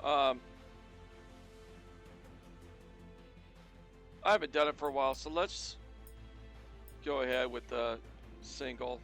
Um, I haven't done it for a while, so let's go ahead with the single.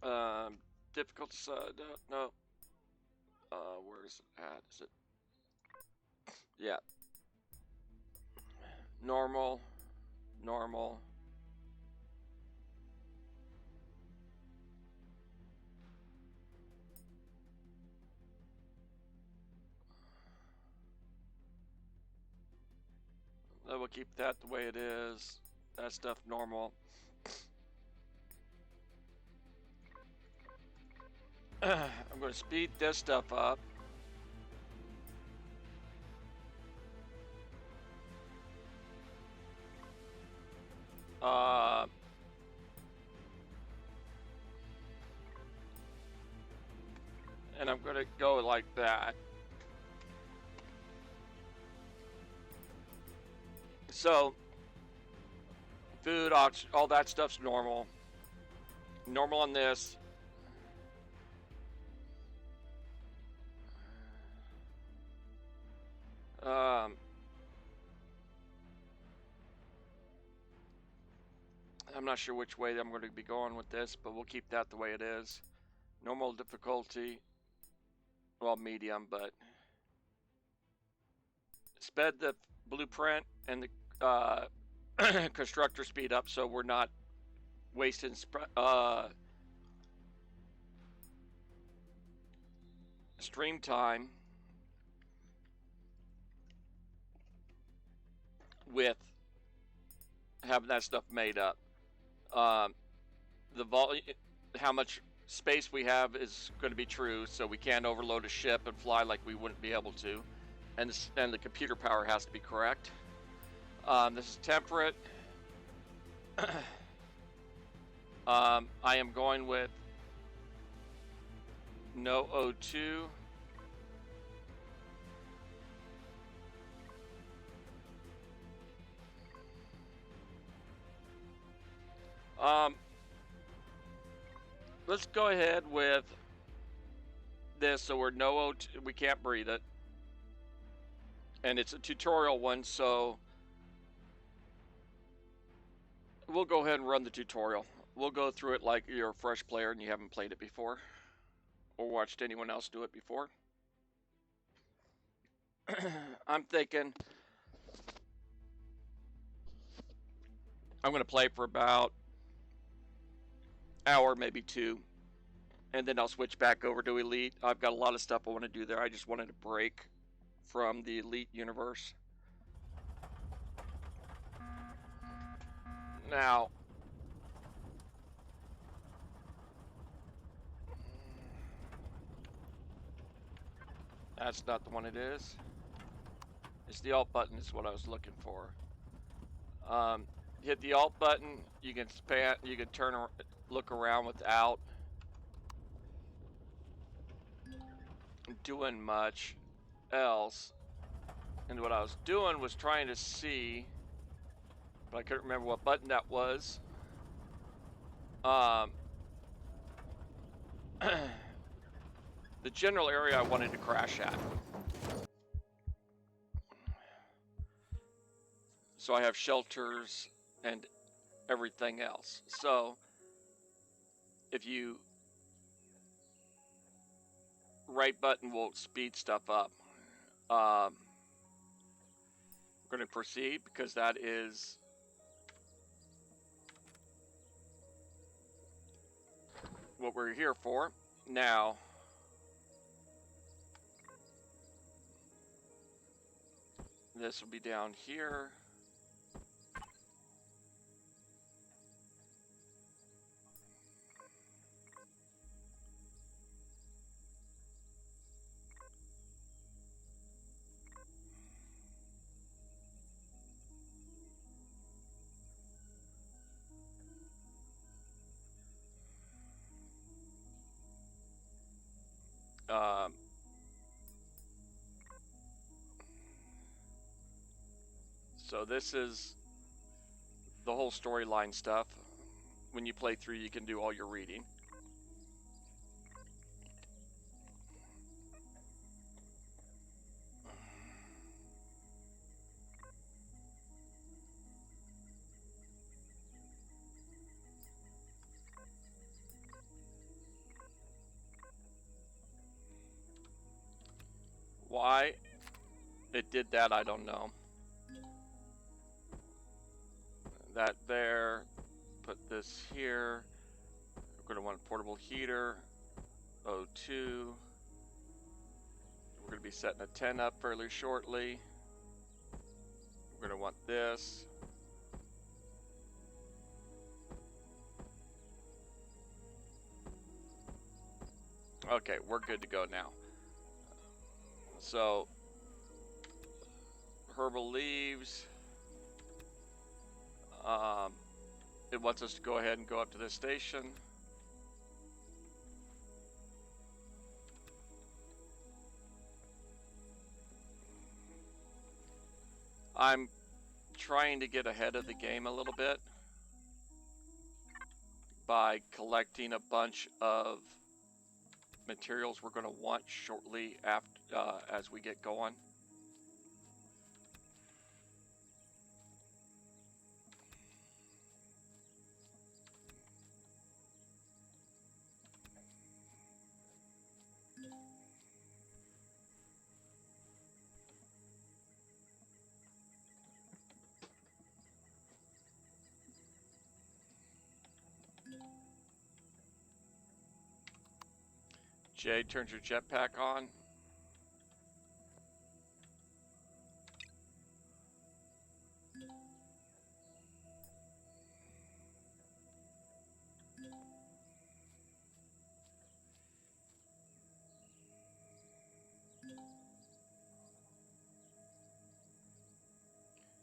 Um, difficult side. No. Where is it at? Is it? Yeah. Normal. Normal. We'll keep that the way it is. That stuff normal. I'm going to speed this stuff up. Uh, and I'm going to go like that. So, food, oxygen, all that stuff's normal. Normal on this. Um, I'm not sure which way I'm going to be going with this, but we'll keep that the way it is. Normal difficulty. Well, medium, but sped the blueprint and the constructor speed up, so we're not wasting stream time with having that stuff made up. The volume, how much space we have is going to be true, so we can't overload a ship and fly like we wouldn't be able to, and the computer power has to be correct. This is temperate. I am going with no O2. Let's go ahead with this, so we're no O2. We can't breathe it, and it's a tutorial one, so we'll go ahead and run the tutorial. We'll go through it like you're a fresh player and you haven't played it before or watched anyone else do it before. I'm thinking I'm going to play for about hour, maybe two, and then I'll switch back over to Elite. I've got a lot of stuff I want to do there. I just wanted to break from the Elite universe. Now, that's not the one it is. It's the Alt button is what I was looking for. Hit the Alt button. You can span. You can turn, look around without doing much else. And what I was doing was trying to see, but I couldn't remember what button that was. The general area I wanted to crash at. So I have shelters and everything else. So if you right button will speed stuff up. We're going to proceed because that is what we're here for. Now, this will be down here. Um, so this is the whole storyline stuff. When you play through, you can do all your reading. Why it did that, I don't know. That there, put this here. We're going to want a portable heater, O2. We're going to be setting a 10 up fairly shortly. We're going to want this. Okay, we're good to go now. So, herbal leaves. It wants us to go ahead and go up to this station. I'm trying to get ahead of the game a little bit by collecting a bunch of materials we're going to want shortly after as we get going. Jay, turns your jetpack on.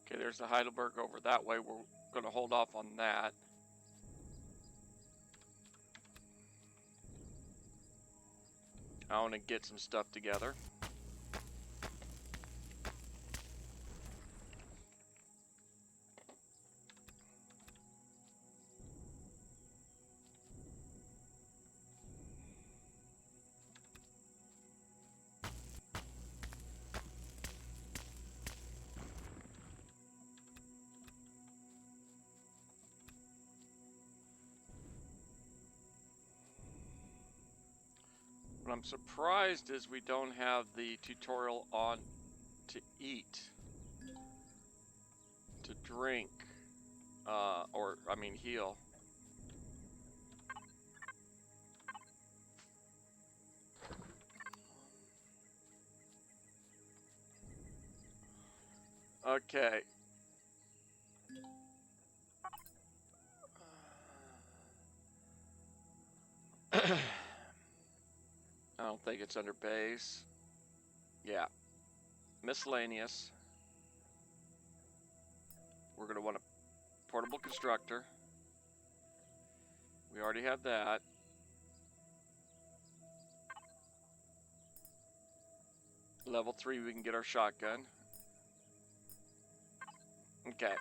Okay, there's the Heidelberg over that way. We're going to hold off on that. I want to get some stuff together. What I'm surprised is we don't have the tutorial on to eat, to drink, or I mean heal. Okay. I don't think it's under base. Yeah. Miscellaneous. We're going to want a portable constructor. We already have that. Level 3, we can get our shotgun. Okay.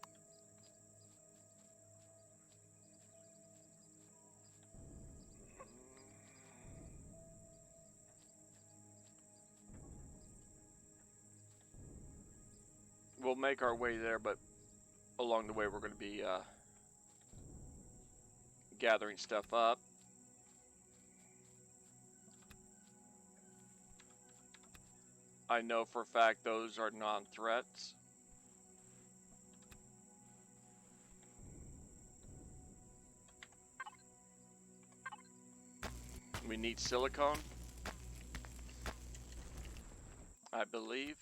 We'll make our way there, but along the way we're going to be gathering stuff up. I know for a fact those are non-threats. We need silicone, I believe.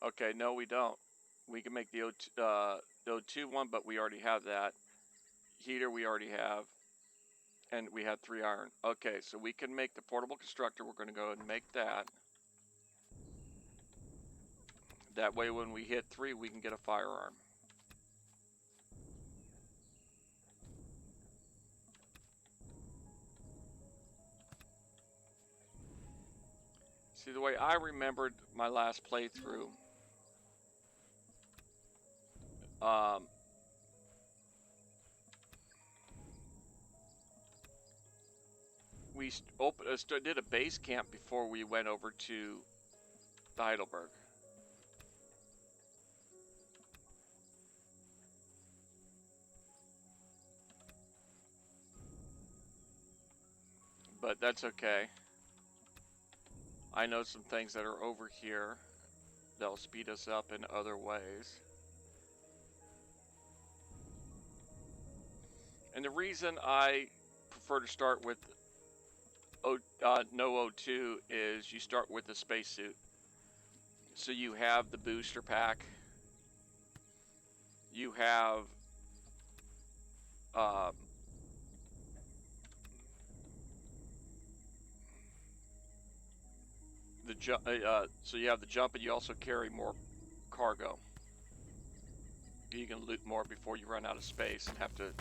Okay, no we don't. We can make the O2 one, but we already have that. Heater we already have. And we had 3 iron. Okay, so we can make the portable constructor. We're going to go ahead and make that. That way when we hit 3, we can get a firearm. See, the way I remembered my last playthrough, we did a base camp before we went over to the Heidelberg. But that's okay. I know some things that are over here that'll speed us up in other ways. And the reason I prefer to start with no O2 is you start with the spacesuit. So you have the booster pack. You have the jump. So you have the jump, and you also carry more cargo. You can loot more before you run out of space and have to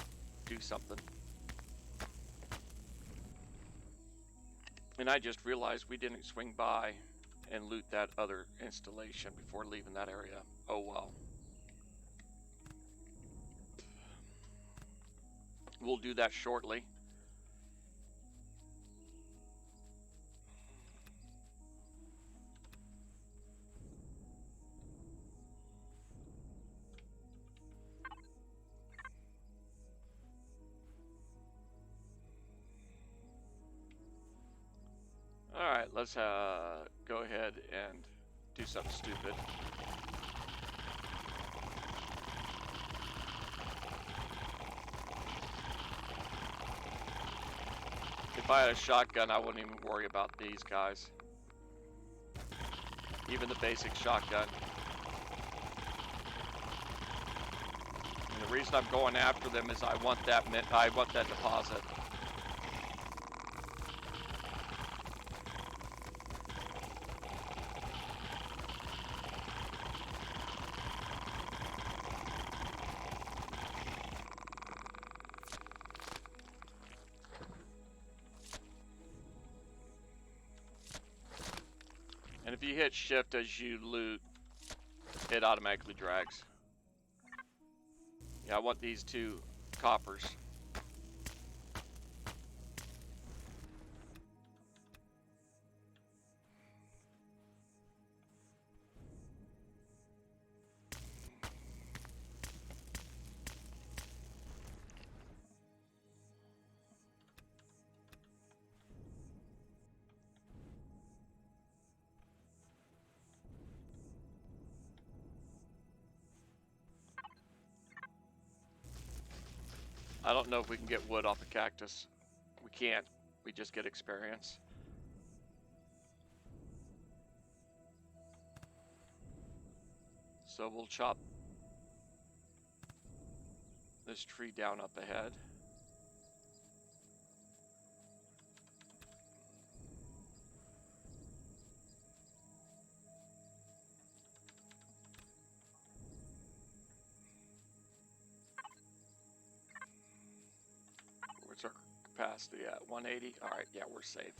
do something. And I just realized we didn't swing by and loot that other installation before leaving that area. Oh well. We'll do that shortly. Alright, let's go ahead and do something stupid. If I had a shotgun, I wouldn't even worry about these guys. Even the basic shotgun. And the reason I'm going after them is I want that deposit. And if you hit shift as you loot, it automatically drags. Yeah, I want these 2 coppers. I don't know if we can get wood off the cactus. We can't. We just get experience. So we'll chop this tree down up ahead. What's our capacity at? 180? Alright, yeah, we're safe.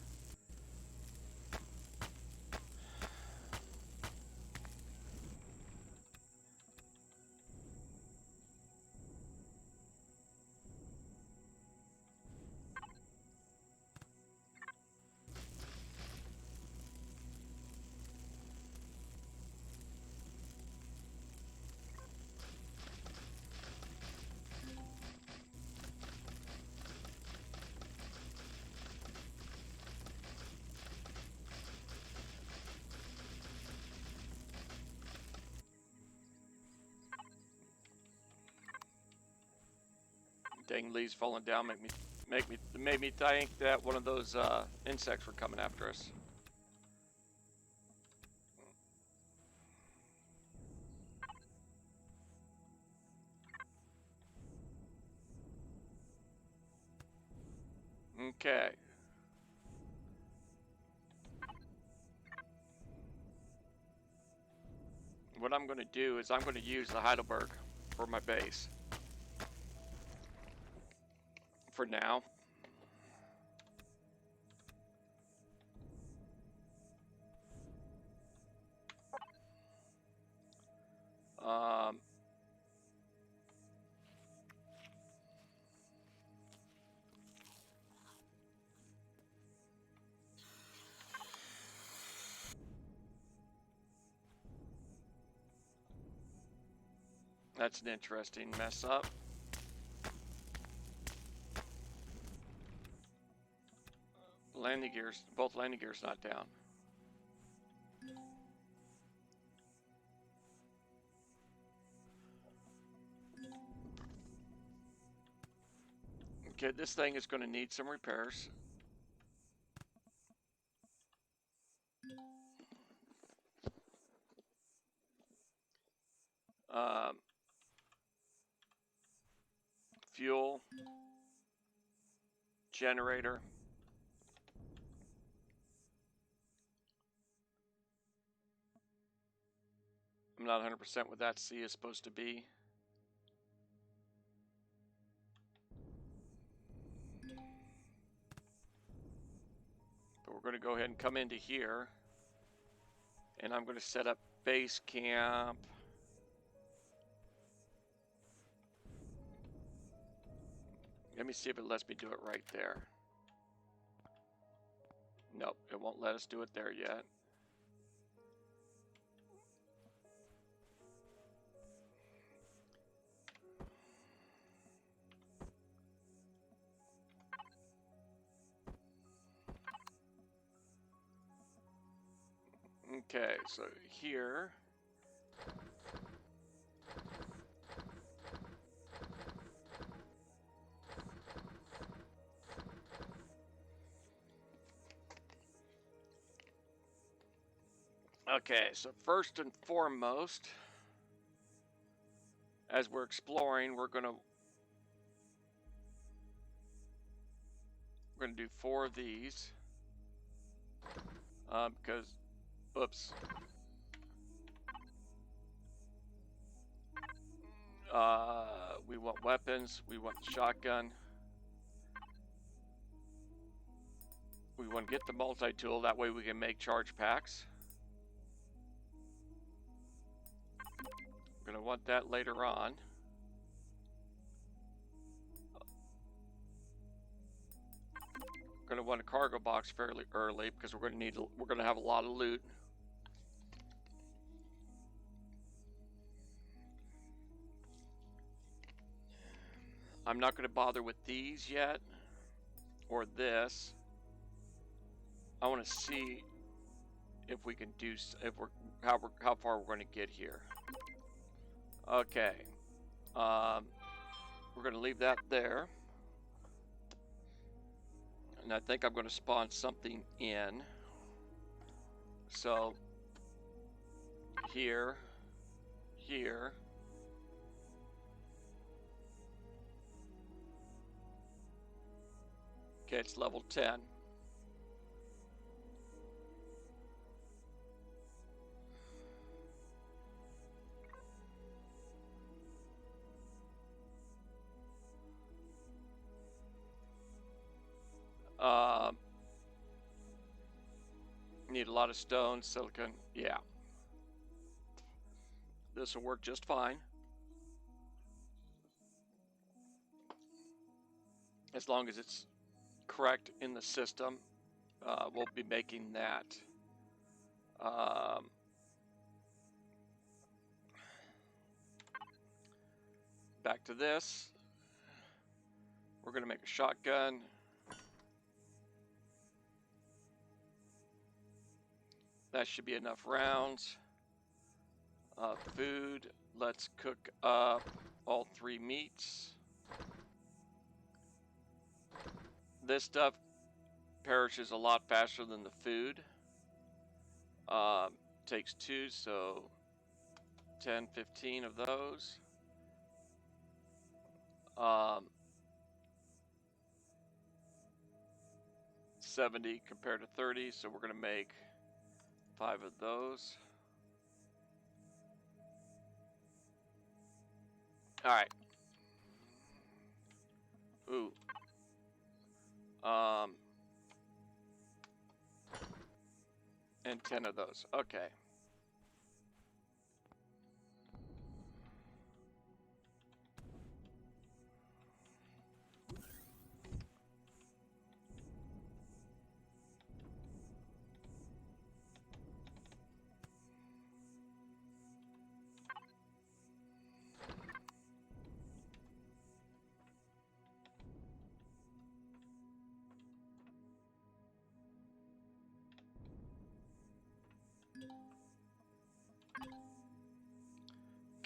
Dang, leaves falling down made me think that one of those insects were coming after us. Okay. What I'm going to do is I'm going to use the Heidelberg for my base. For now. That's an interesting mess up. Landing gears, both landing gears not down. Okay, this thing is going to need some repairs. Fuel, generator. I'm not 100% what that C is supposed to be. But we're going to go ahead and come into here. And I'm going to set up base camp. Let me see if it lets me do it right there. Nope, it won't let us do it there yet. Okay, so here. Okay, so first and foremost, as we're exploring, we're gonna do 4 of these because, oops, we want weapons, we want the shotgun, we want to get the multi-tool, that way we can make charge packs. We're gonna want that later on. We're gonna want a cargo box fairly early because we're gonna have a lot of loot. I'm not going to bother with these yet, or this. I want to see if we can do, how far we're going to get here. Okay, we're going to leave that there, and I think I'm going to spawn something in. So here. Okay, it's level 10. Need a lot of stone, silicon, yeah. This will work just fine. As long as it's correct in the system, we'll be making that. Back to this. We're going to make a shotgun. That should be enough rounds. Food. Let's cook up all 3 meats. This stuff perishes a lot faster than the food. Takes 2, so 10, 15 of those. 70 compared to 30, so we're going to make 5 of those. All right. Ooh. And 10 of those. Okay.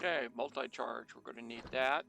Okay, multi-charge. We're going to need that.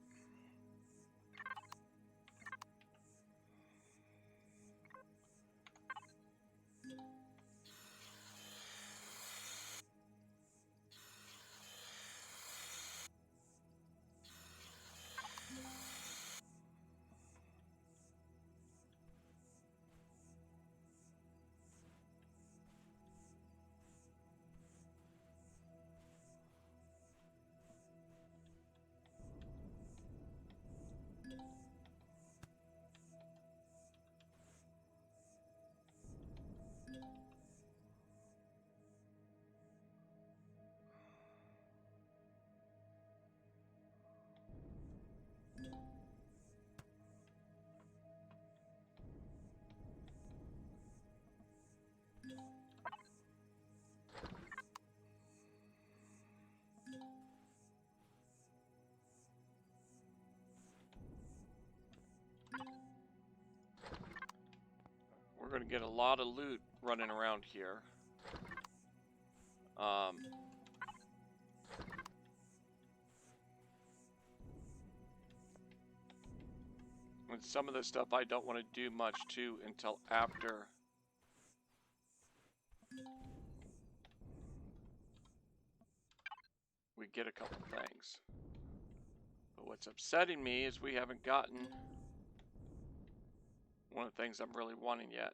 We're going to get a lot of loot running around here. And some of this stuff I don't want to do much to until after we get a couple things. But what's upsetting me is we haven't gotten one of the things I'm really wanting yet.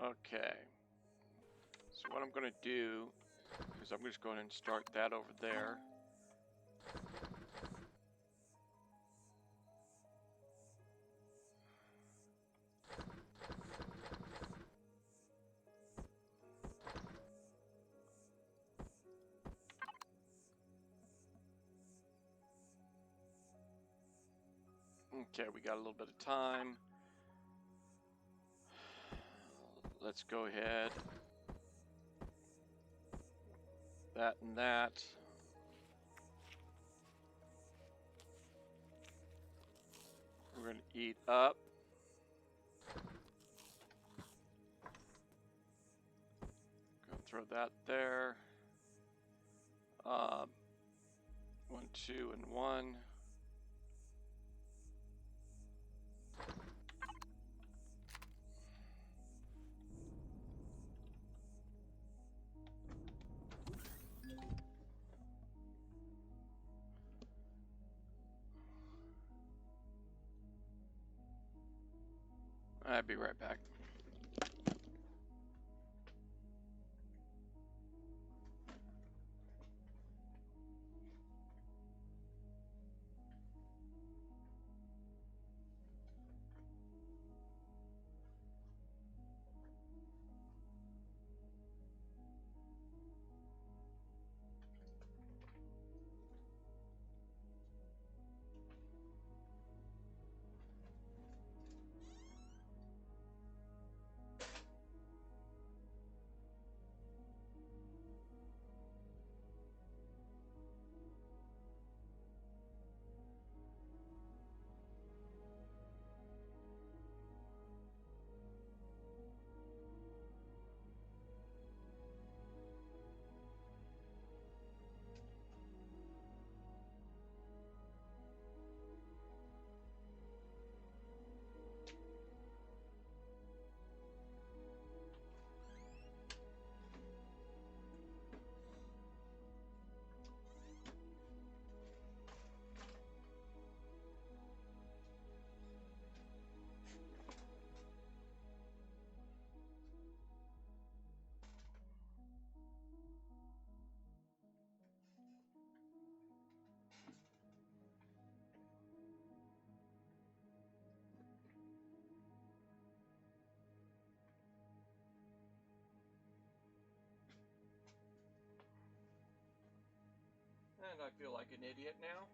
Okay. So what I'm going to do is I'm just going to start that over there. Okay, we got a little bit of time. Let's go ahead. That and that. We're going to eat up. Gonna throw that there. 1, 2, and 1. I'll be right back. And I feel like an idiot now.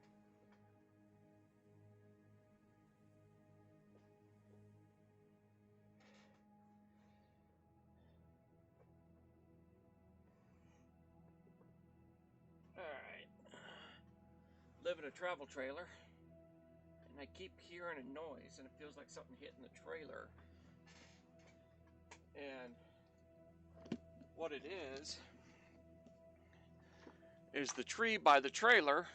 live in a travel trailer, and I keep hearing a noise, and it feels like something hitting the trailer. And what it is the tree by the trailer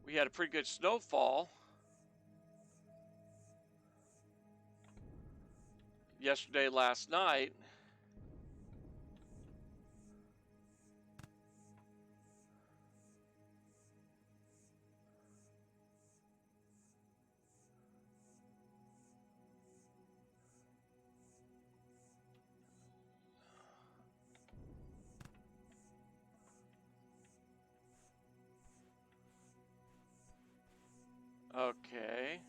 we had a pretty good snowfall yesterday, last night. Okay.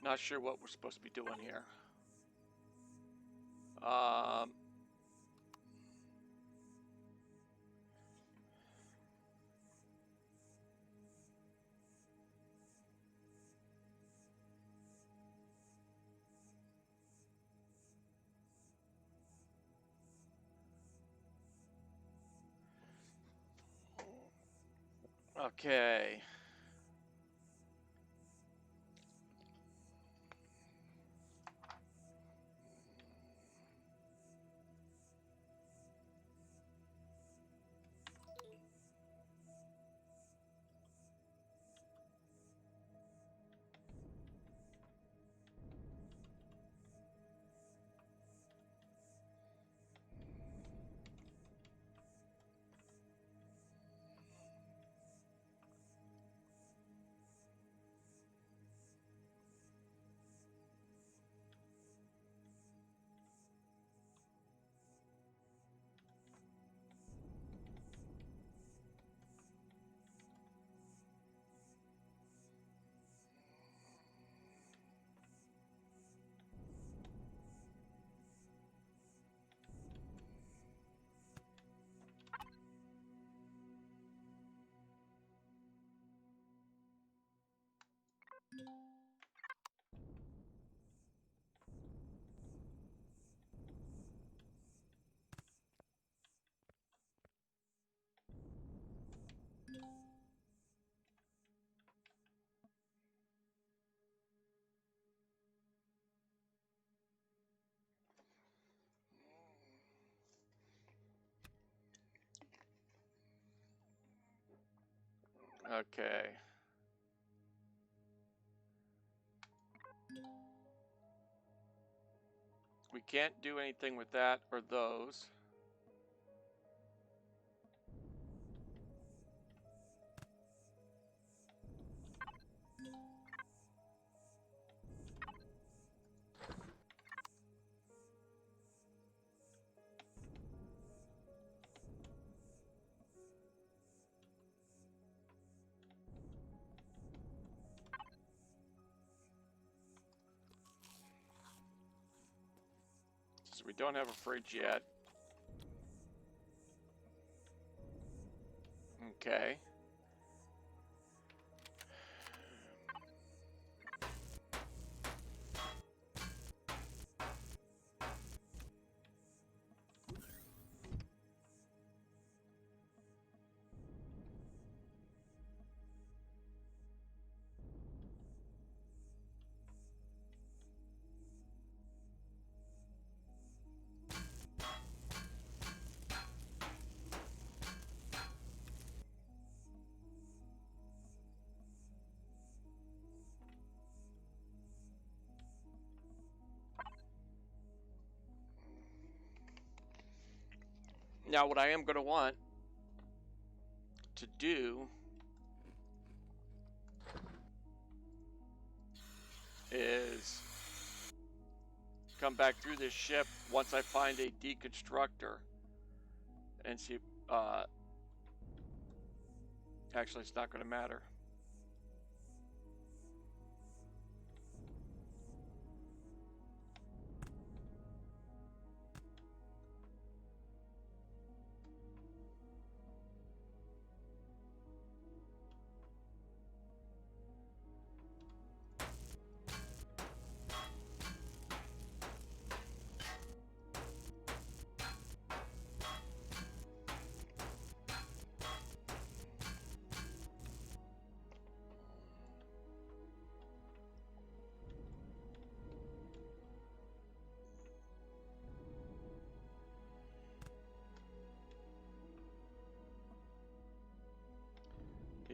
Not sure what we're supposed to be doing here. Okay. Okay. We can't do anything with that or those. So we don't have a fridge yet. Okay. Now, what I am going to want to do is come back through this ship once I find a deconstructor and see. Actually, it's not going to matter.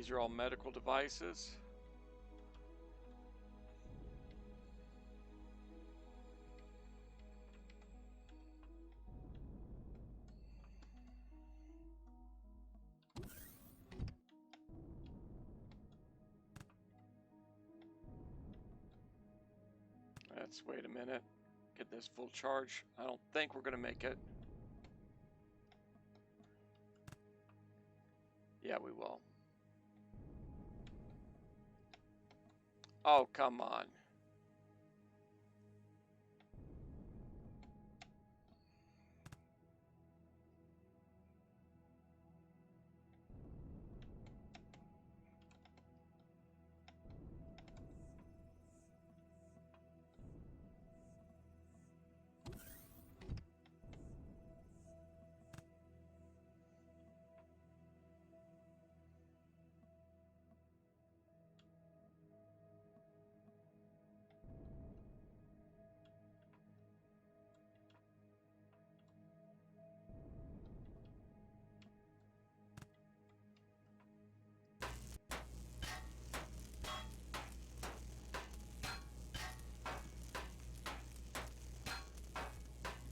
These are all medical devices. Let's wait a minute. Get this full charge. I don't think we're going to make it. Yeah, we will. Oh, come on.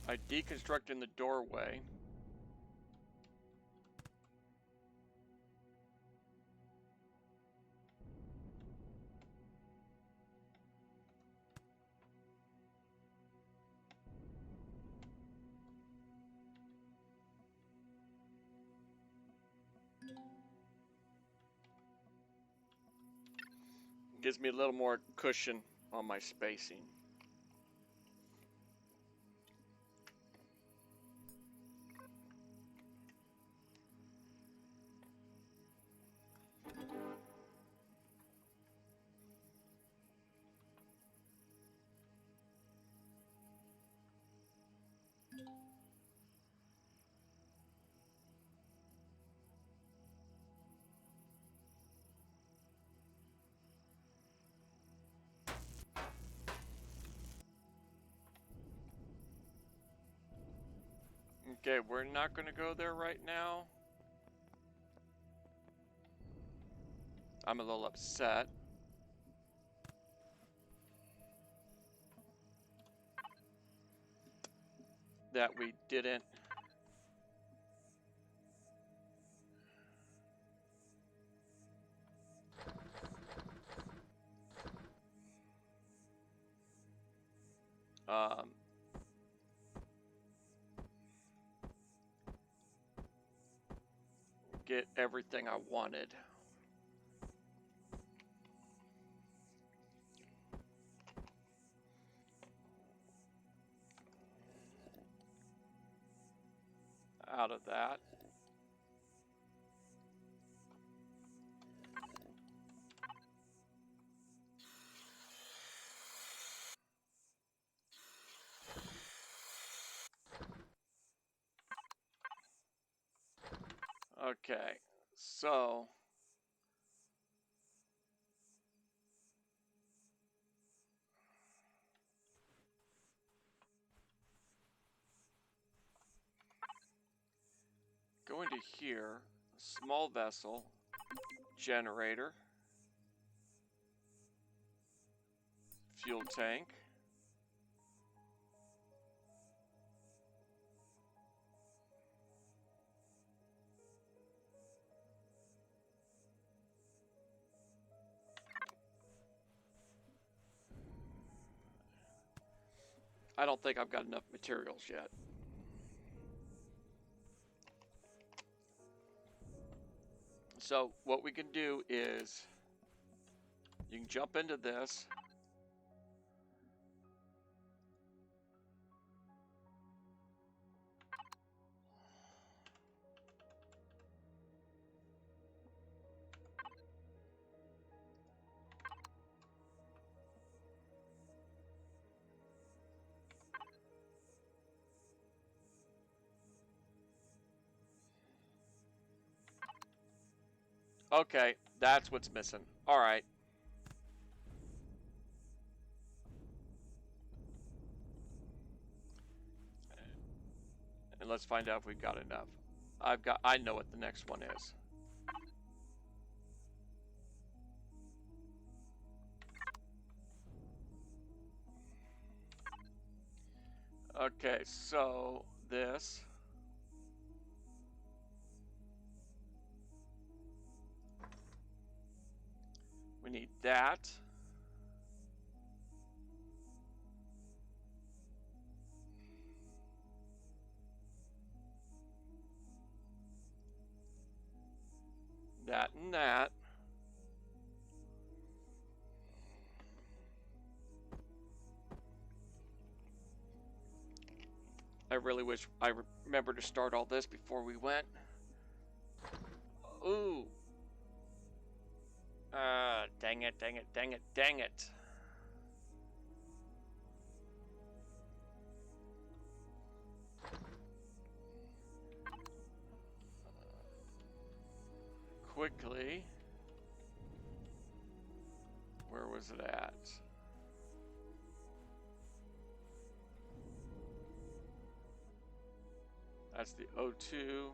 I deconstruct in the doorway. Gives me a little more cushion on my spacing. Okay, we're not going to go there right now. I'm a little upset. That we didn't. Get everything I wanted. Out of that. Okay, so go into here, small vessel, generator, fuel tank. I don't think I've got enough materials yet. So what we can do is you can jump into this. Okay, that's what's missing. All right. And let's find out if we've got enough. I know what the next one is. Okay, so this. We need that. That and that. I really wish I remembered to start all this before we went. Ooh. Dang it, dang it, dang it, dang it. Quickly. Where was it at? That's the O2.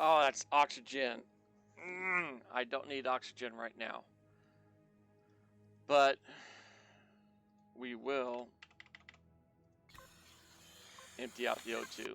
Oh, that's oxygen. I don't need oxygen right now. But we will empty out the O2.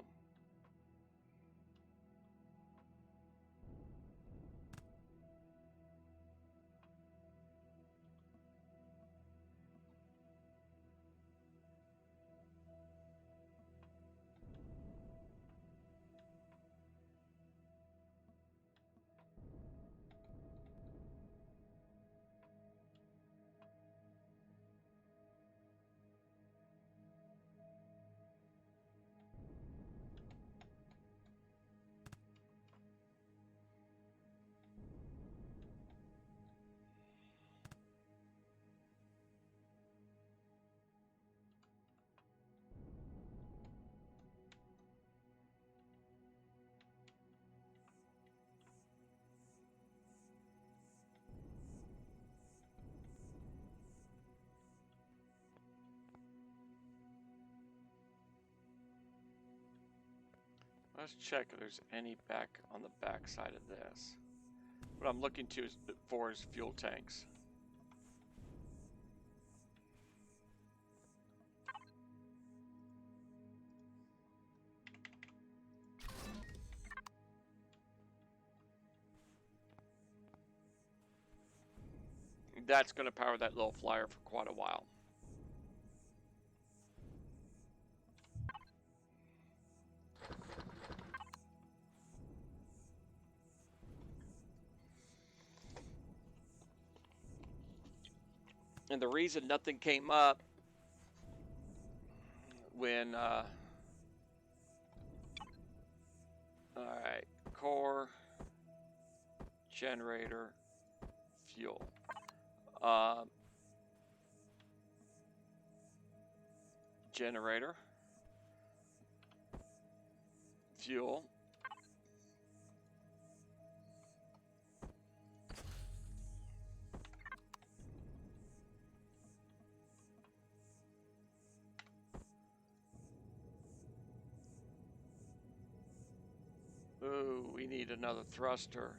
Let's check if there's any back on the back side of this. What I'm looking for is fuel tanks. That's going to power that little flyer for quite a while. And the reason nothing came up when, all right, core, generator, fuel. Generator, fuel, ooh, we need another thruster.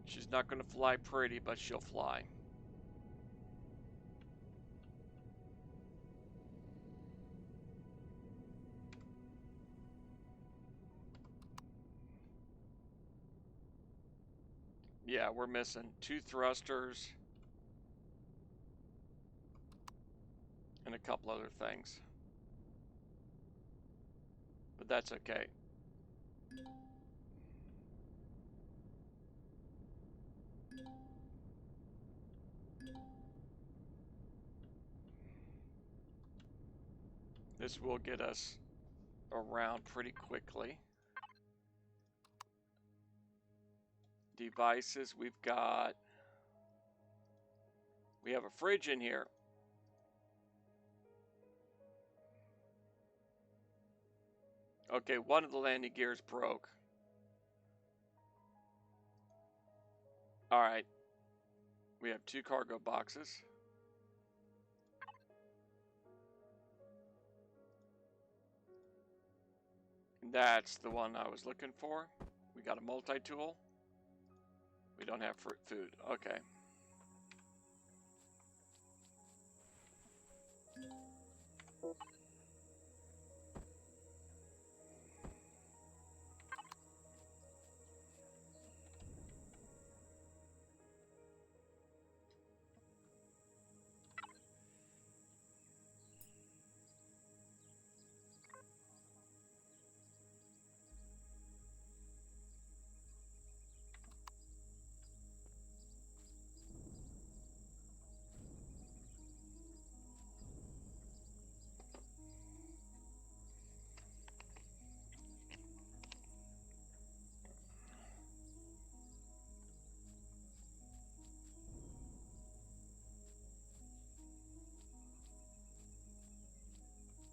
She's not going to fly pretty, but she'll fly. Yeah, we're missing 2 thrusters and a couple other things. But that's okay. This will get us around pretty quickly. devices. We have a fridge in here. Okay, one of the landing gears broke. All right. We have 2 cargo boxes. That's the one I was looking for. We got a multi-tool. We don't have food. Okay.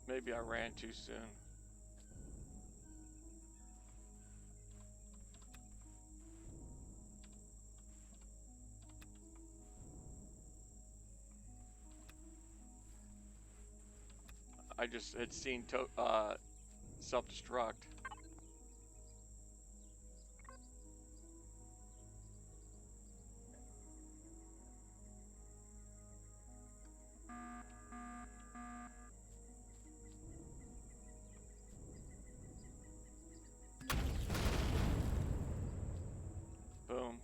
Maybe I ran too soon. I just had seen self-destruct. Boom.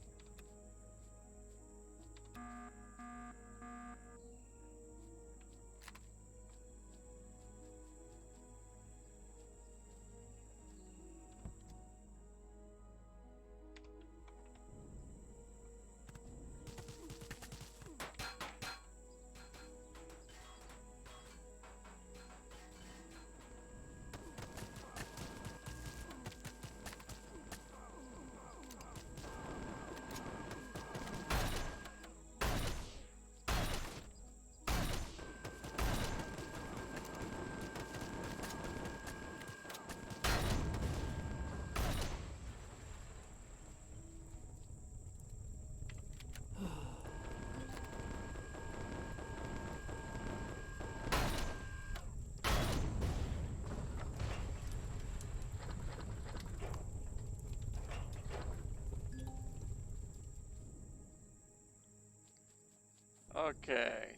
Okay.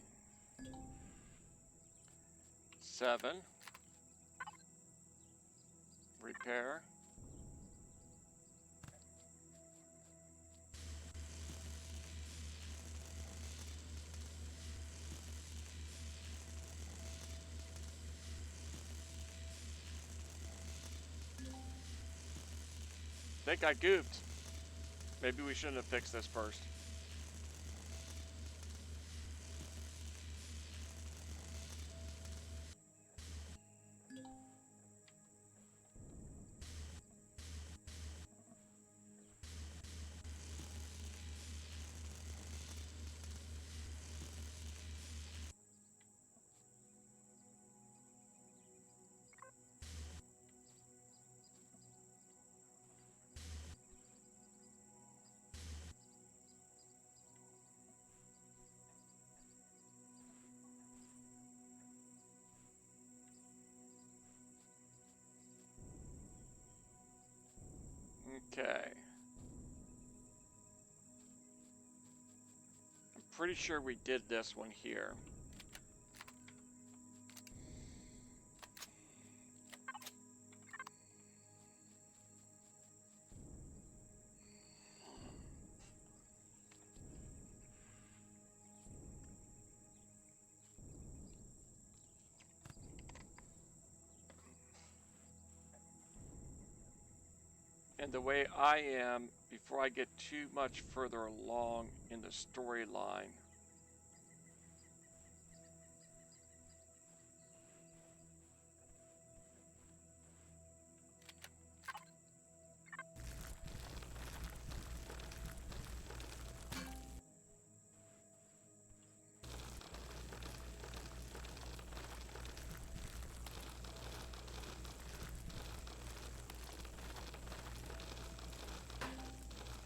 7. Repair. I think I goofed. Maybe we shouldn't have fixed this first. Okay. I'm pretty sure we did this one here. And the way I am, before I get too much further along in the storyline,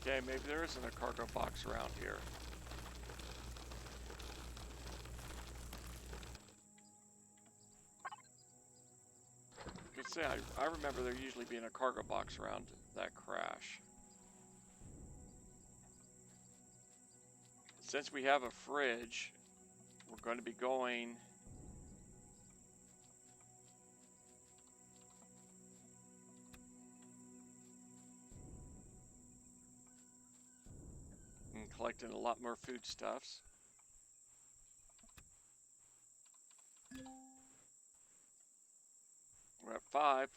Okay, maybe there isn't a cargo box around here. Because say, I remember there usually being a cargo box around that crash. Since we have a fridge, we're going to be going and collecting a lot more foodstuffs. We're at 5.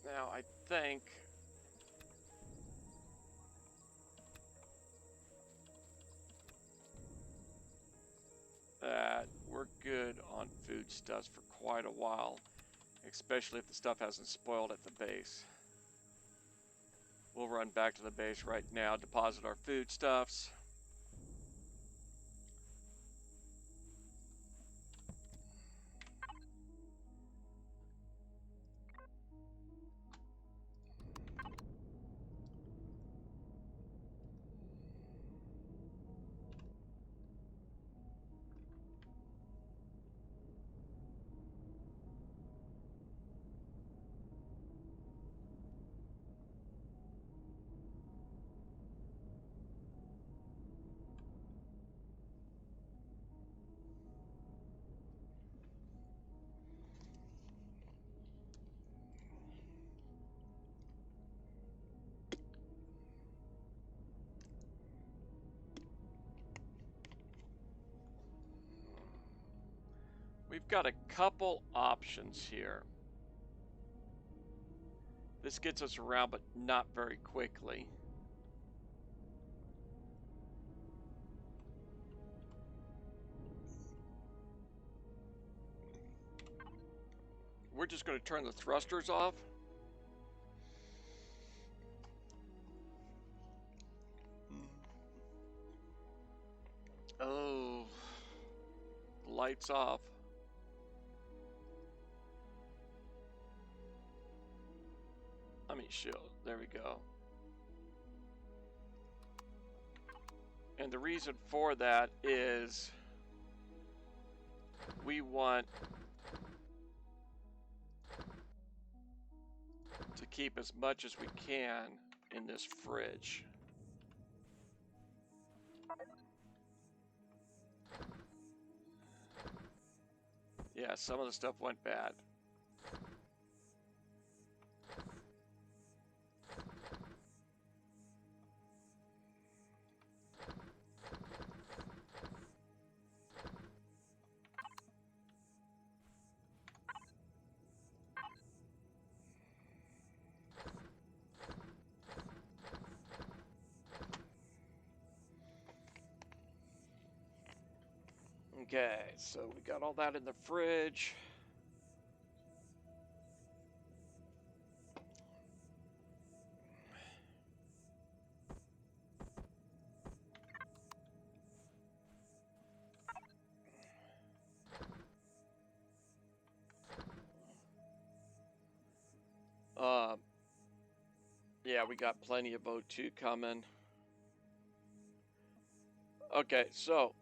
Now, I think that we're good on foodstuffs for quite a while, especially if the stuff hasn't spoiled at the base. We'll run back to the base right now, deposit our foodstuffs. We've got a couple options here. This gets us around, but not very quickly. We're just going to turn the thrusters off. Oh, lights off. Let me show. There we go. And the reason for that is we want to keep as much as we can in this fridge. Yeah, some of the stuff went bad. Okay, so we got all that in the fridge. Yeah, we got plenty of O2 coming. Okay, so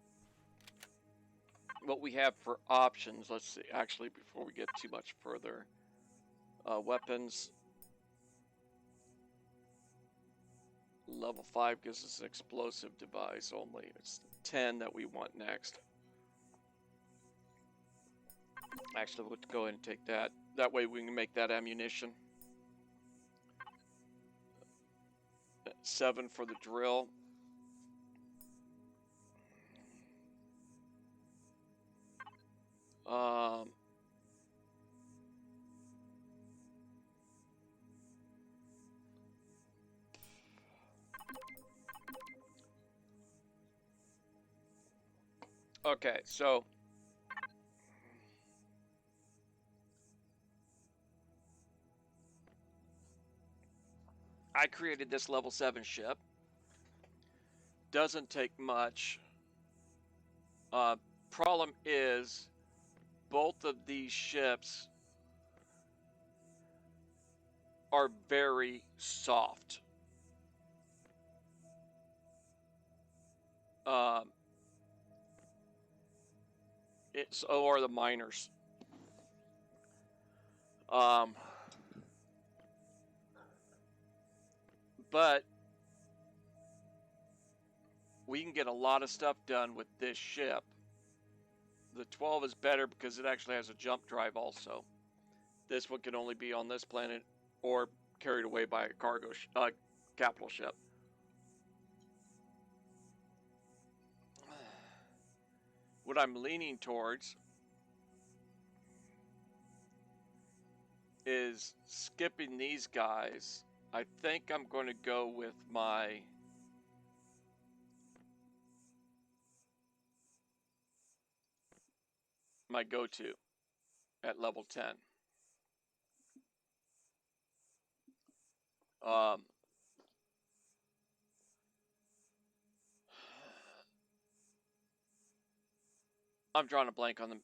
what we have for options, let's see, actually, before we get too much further, weapons. Level 5 gives us an explosive device only. It's 10 that we want next. Actually, we'll go ahead and take that. That way we can make that ammunition. 7 for the drill. Okay, so I created this level 7 ship. Doesn't take much. Problem is, both of these ships are very soft. So are the miners. But we can get a lot of stuff done with this ship. The 12 is better because it actually has a jump drive also. This one can only be on this planet or carried away by a cargo capital ship. What I'm leaning towards is skipping these guys. I think I'm going to go with my go-to at level 10. I'm drawing a blank on the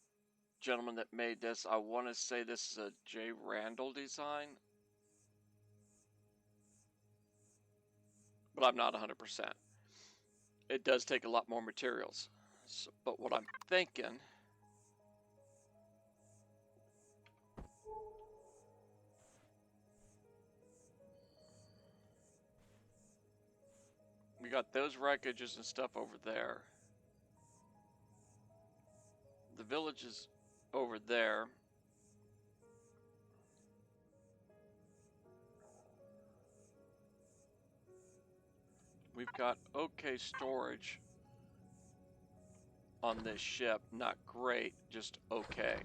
gentleman that made this. I want to say this is a J. Randall design, but I'm not 100%. It does take a lot more materials. So, but what I'm thinking, we got those wreckages and stuff over there. The village is over there. We've got okay storage on this ship. Not great, just okay.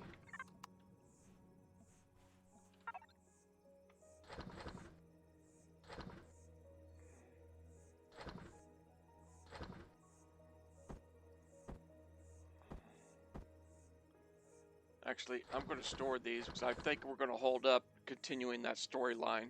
Actually, I'm going to store these because I think we're going to hold up continuing that storyline.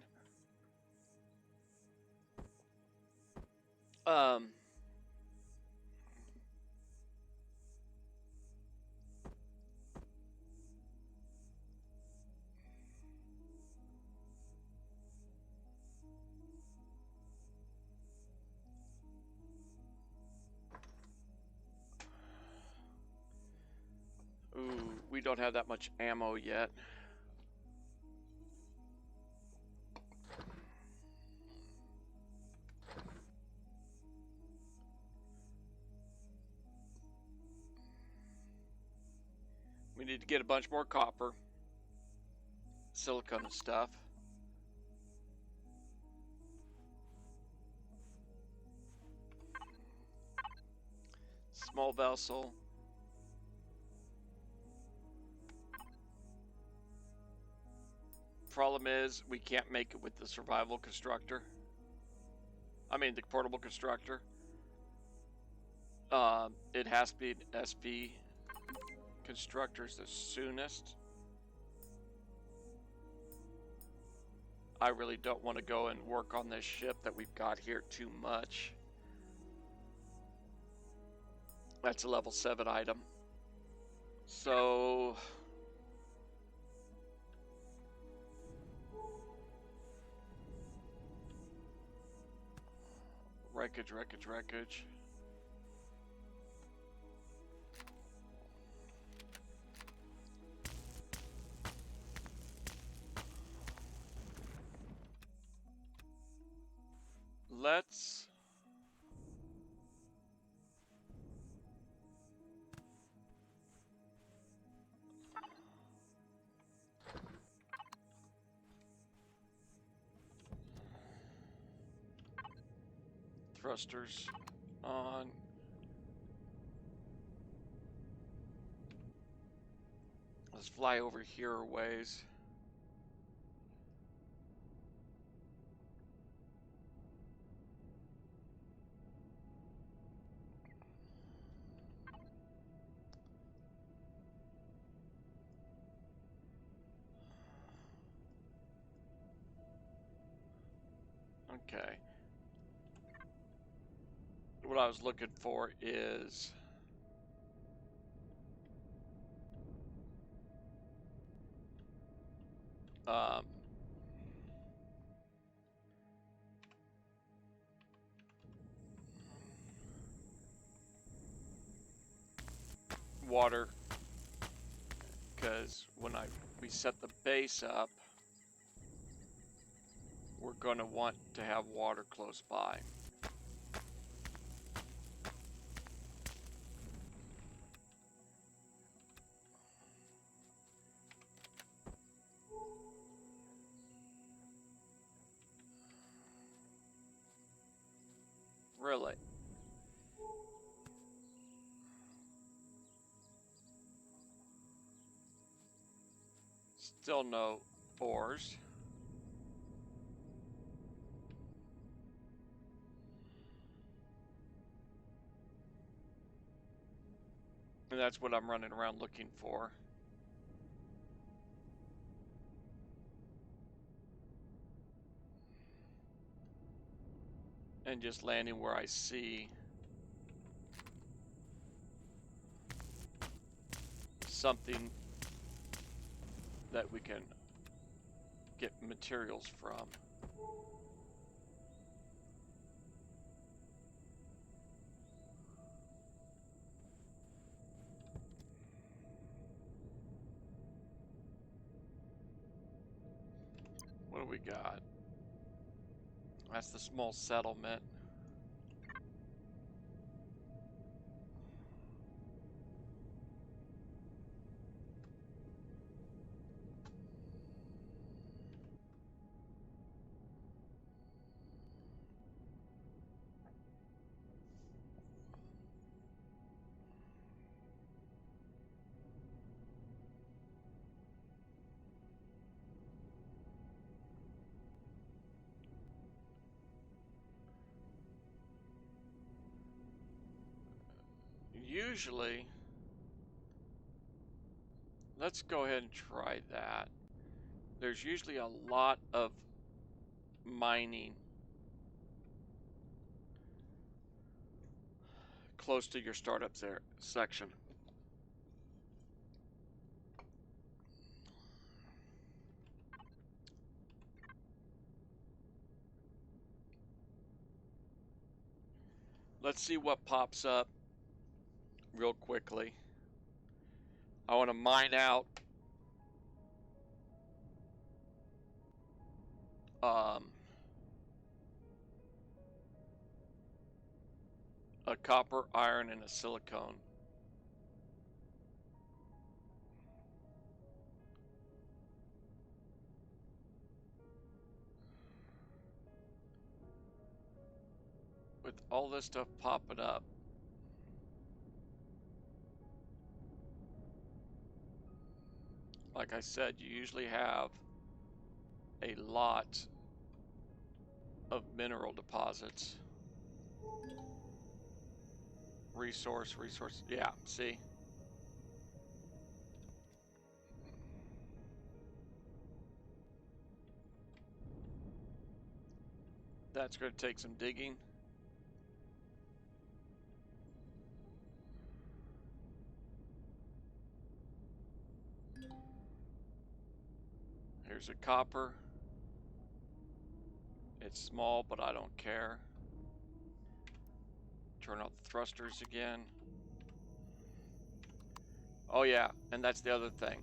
Ooh, we don't have that much ammo yet. We need to get a bunch more copper, silicone and stuff. Small vessel. Problem is, we can't make it with the survival constructor. I mean, the portable constructor. It has to be an SV constructors the soonest. I really don't want to go and work on this ship that we've got here too much. That's a level 7 item. So wreckage. let's... Thrusters on. Let's fly over here a ways. Okay. What I was looking for is water, because when we set the base up, we're going to want to have water close by. Really? Still no ores. And that's what I'm running around looking for. And just landing where I see something that we can get materials from. What do we got? That's the small settlement. Usually, let's go ahead and try that. There's usually a lot of mining close to your startup there section. Let's see what pops up real quickly. I want to mine out a copper, iron, and a silicone. With all this stuff popping up, like I said, you usually have a lot of mineral deposits. Resource, yeah, see? That's going to take some digging. Here's a copper. It's small, but I don't care. Turn off the thrusters again. Oh yeah, and that's the other thing.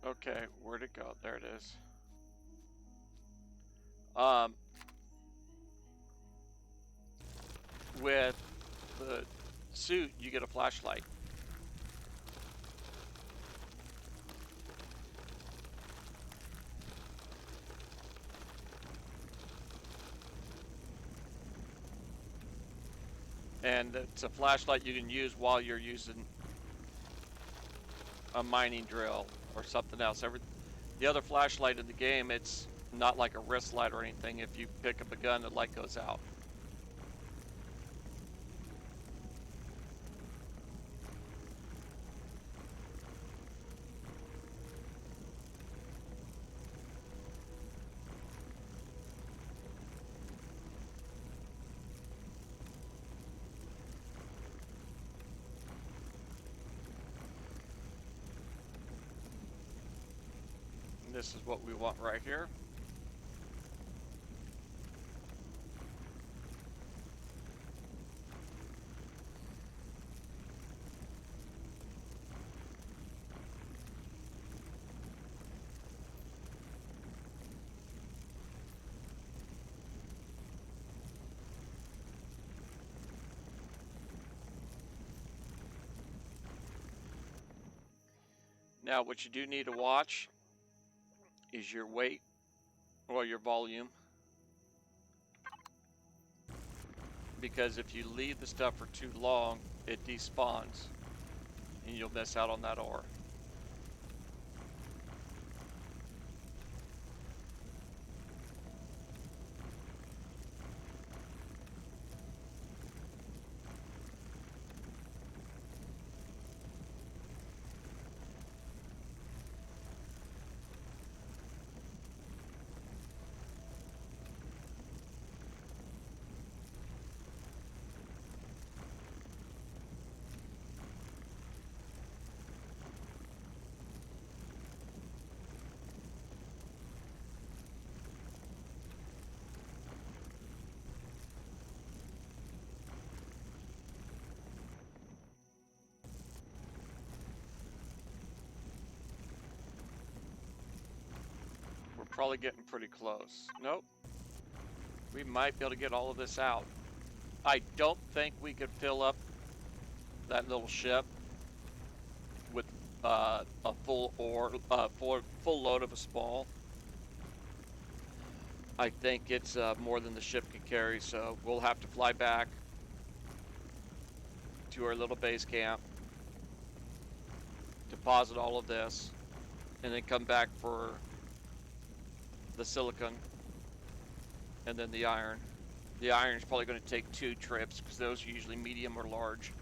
Okay, where'd it go? There it is. Um, with the suit, you get a flashlight. And it's a flashlight you can use while you're using a mining drill or something else. The other flashlight in the game, it's not like a wrist light or anything. If you pick up a gun, the light goes out. And this is what we want right here. Now, what you do need to watch is your weight or your volume, because if you leave the stuff for too long, it despawns and you'll miss out on that ore. We're probably getting pretty close. Nope. We might be able to get all of this out. I don't think we could fill up that little ship with a full load of a small. I think it's more than the ship can carry, so we'll have to fly back to our little base camp, deposit all of this, and then come back for the silicon and then the iron. The iron is probably going to take 2 trips because those are usually medium or large.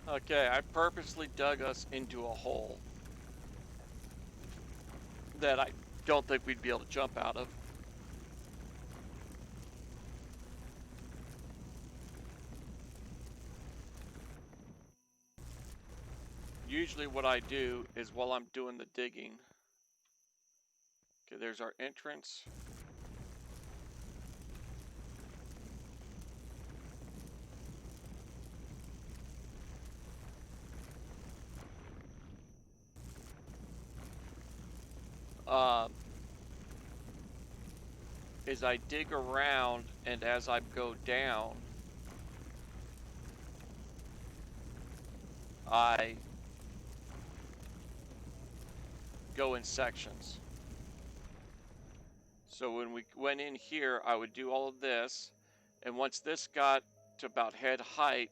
Okay, I purposely dug us into a hole that I don't think we'd be able to jump out of. Usually what I do is while I'm doing the digging, okay, there's our entrance. As I dig around and as I go down, I go in sections. So when we went in here, I would do all of this, and once this got to about head height,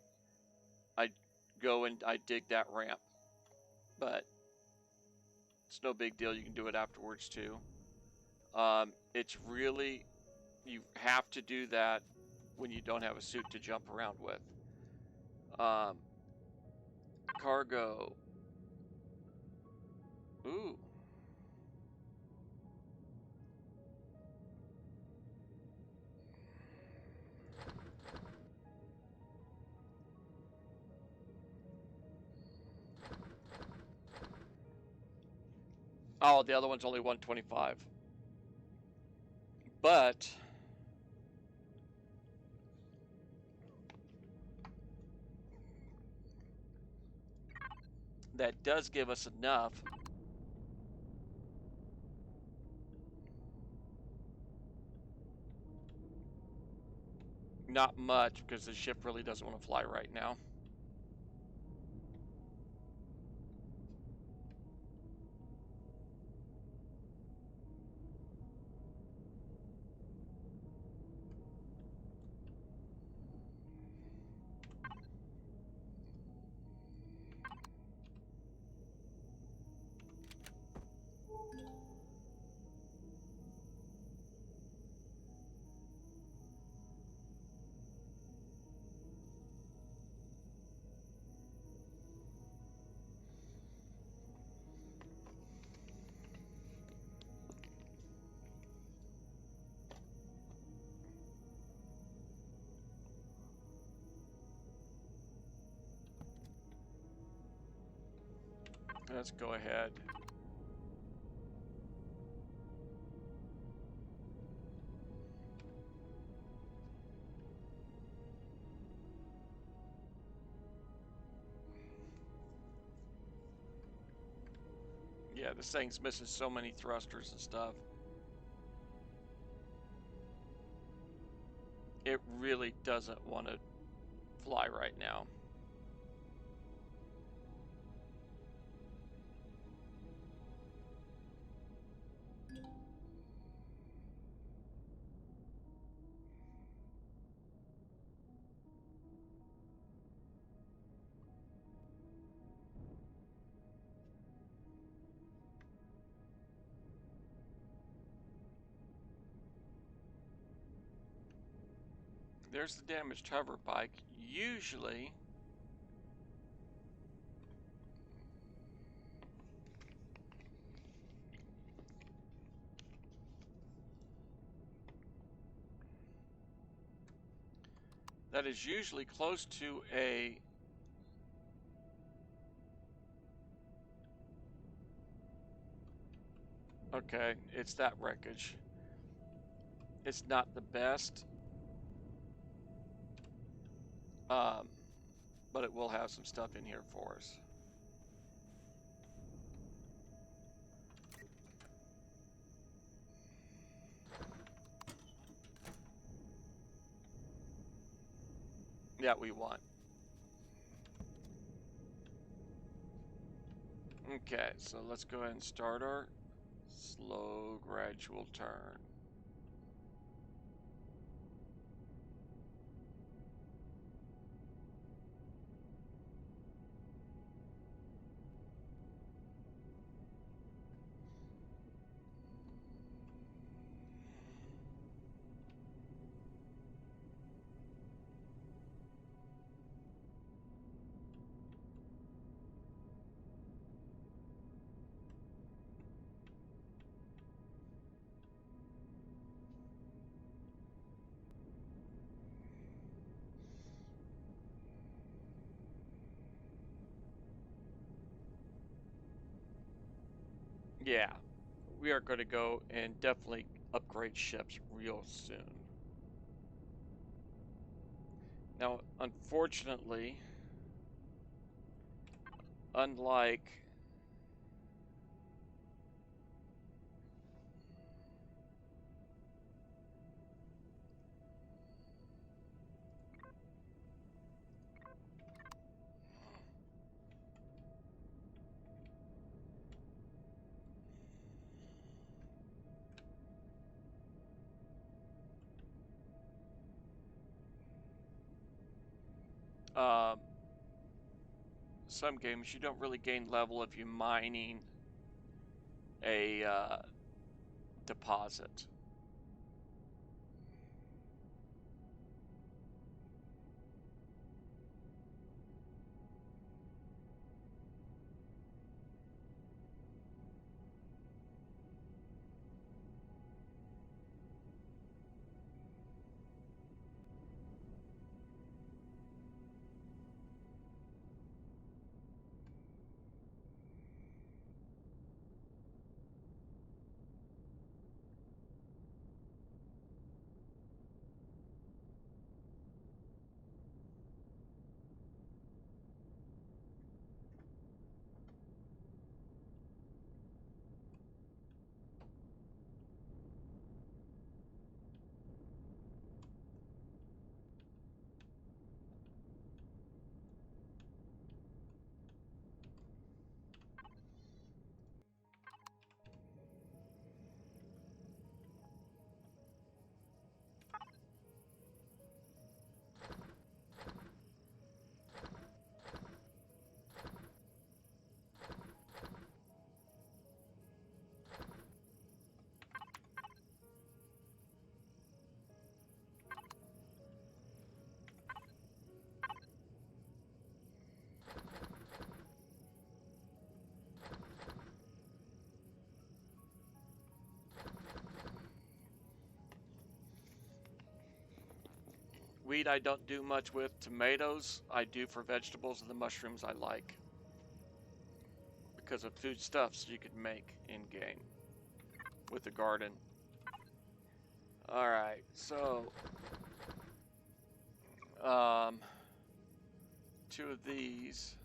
I'd go and I'd dig that ramp. but it's no big deal. You can do it afterwards too. It's really, you have to do that when you don't have a suit to jump around with. Cargo. Ooh. Oh, the other one's only 125. But that does give us enough. Not much, because the ship really doesn't want to fly right now. Let's go ahead. Yeah, this thing's missing so many thrusters and stuff. It really doesn't want to fly right now. There's the damaged hover bike. Usually, that is usually close to a okay, it's that wreckage. It's not the best, but it will have some stuff in here for us. Yeah, we want. Okay, so let's go ahead and start our slow, gradual turn. Yeah, we are going to go and definitely upgrade ships real soon. Now, unfortunately, unlike um, some games you don't really gain level if you're mining a deposit. Wheat I don't do much with. Tomatoes I do for vegetables, and the mushrooms I like because of foodstuffs you could make in game with the garden. All right, so 2 of these.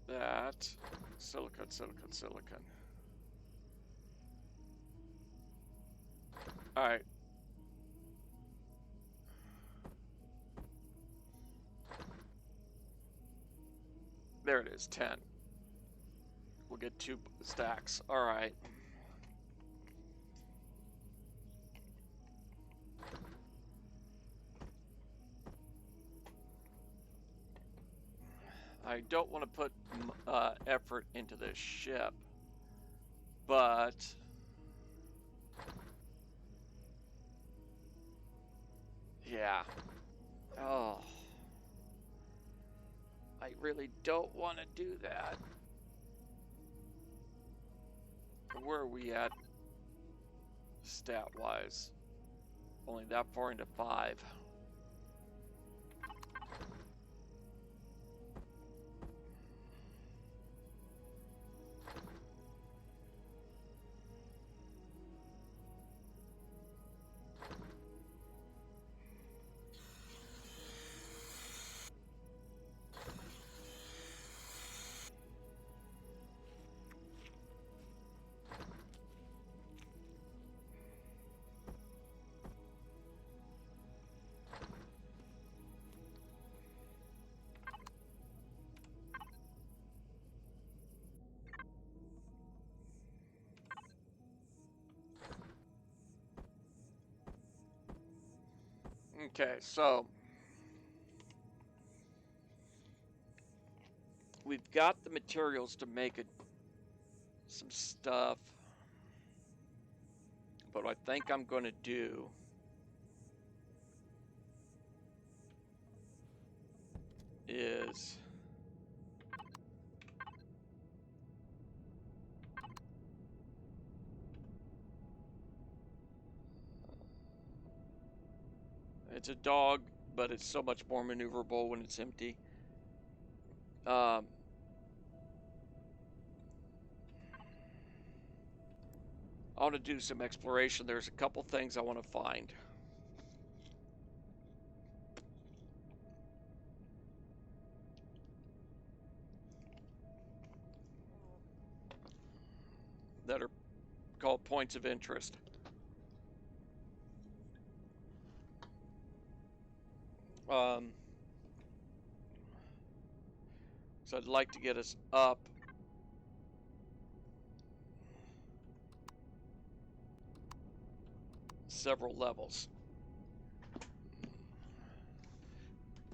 That silicon. All right. There it is, 10. We'll get 2 stacks. All right. I don't want to put effort into this ship, but yeah. Oh, I really don't want to do that. Where are we at stat-wise? Only that far into 5. Okay, so we've got the materials to make some stuff, but what I think I'm going to do is it's a dog, but it's so much more maneuverable when it's empty. I want to do some exploration. There's a couple things I want to find. That are called points of interest. So I'd like to get us up. several levels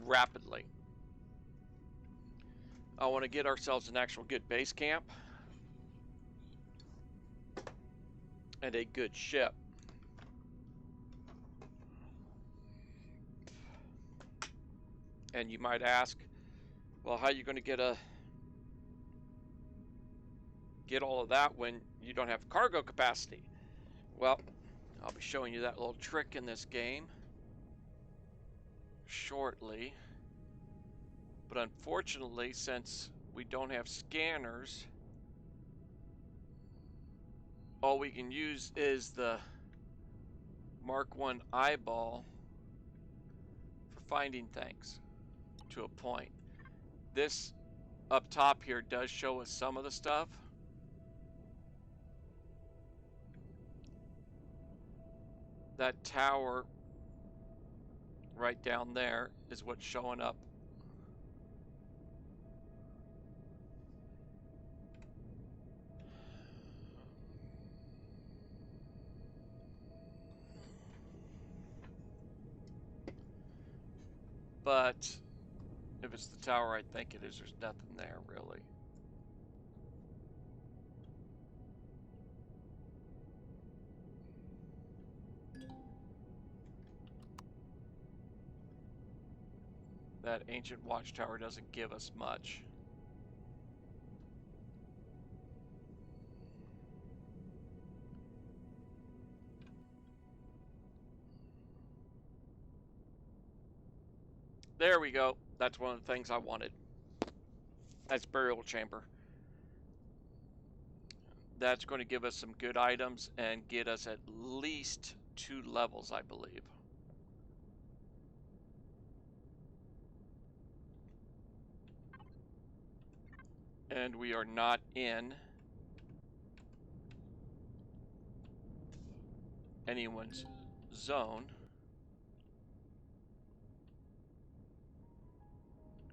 rapidly. I want to get ourselves an actual good base camp and a good ship. And you might ask, well, how are you going to get all of that when you don't have cargo capacity? Well, I'll be showing you that little trick in this game shortly. But unfortunately, since we don't have scanners, all we can use is the Mark 1 eyeball for finding things to a point. This up top here does show us some of the stuff. That tower right down there is what's showing up. But if it's the tower I think it is, there's nothing there really. That ancient watchtower doesn't give us much. There we go. That's one of the things I wanted. That's burial chamber. That's going to give us some good items and get us at least 2 levels, I believe. And we are not in anyone's zone,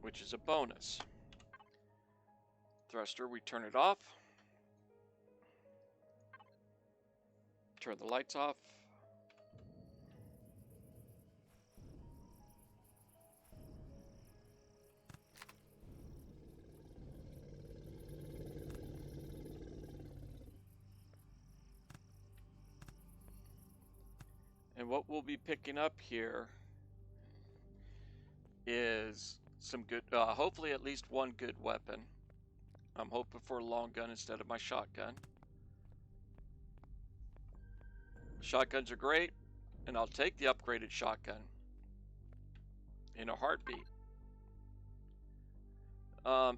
which is a bonus. Thruster, we turn it off. Turn the lights off. And what we'll be picking up here is some good, hopefully at least one good weapon. I'm hoping for a long gun instead of my shotgun. Shotguns are great, and I'll take the upgraded shotgun in a heartbeat. I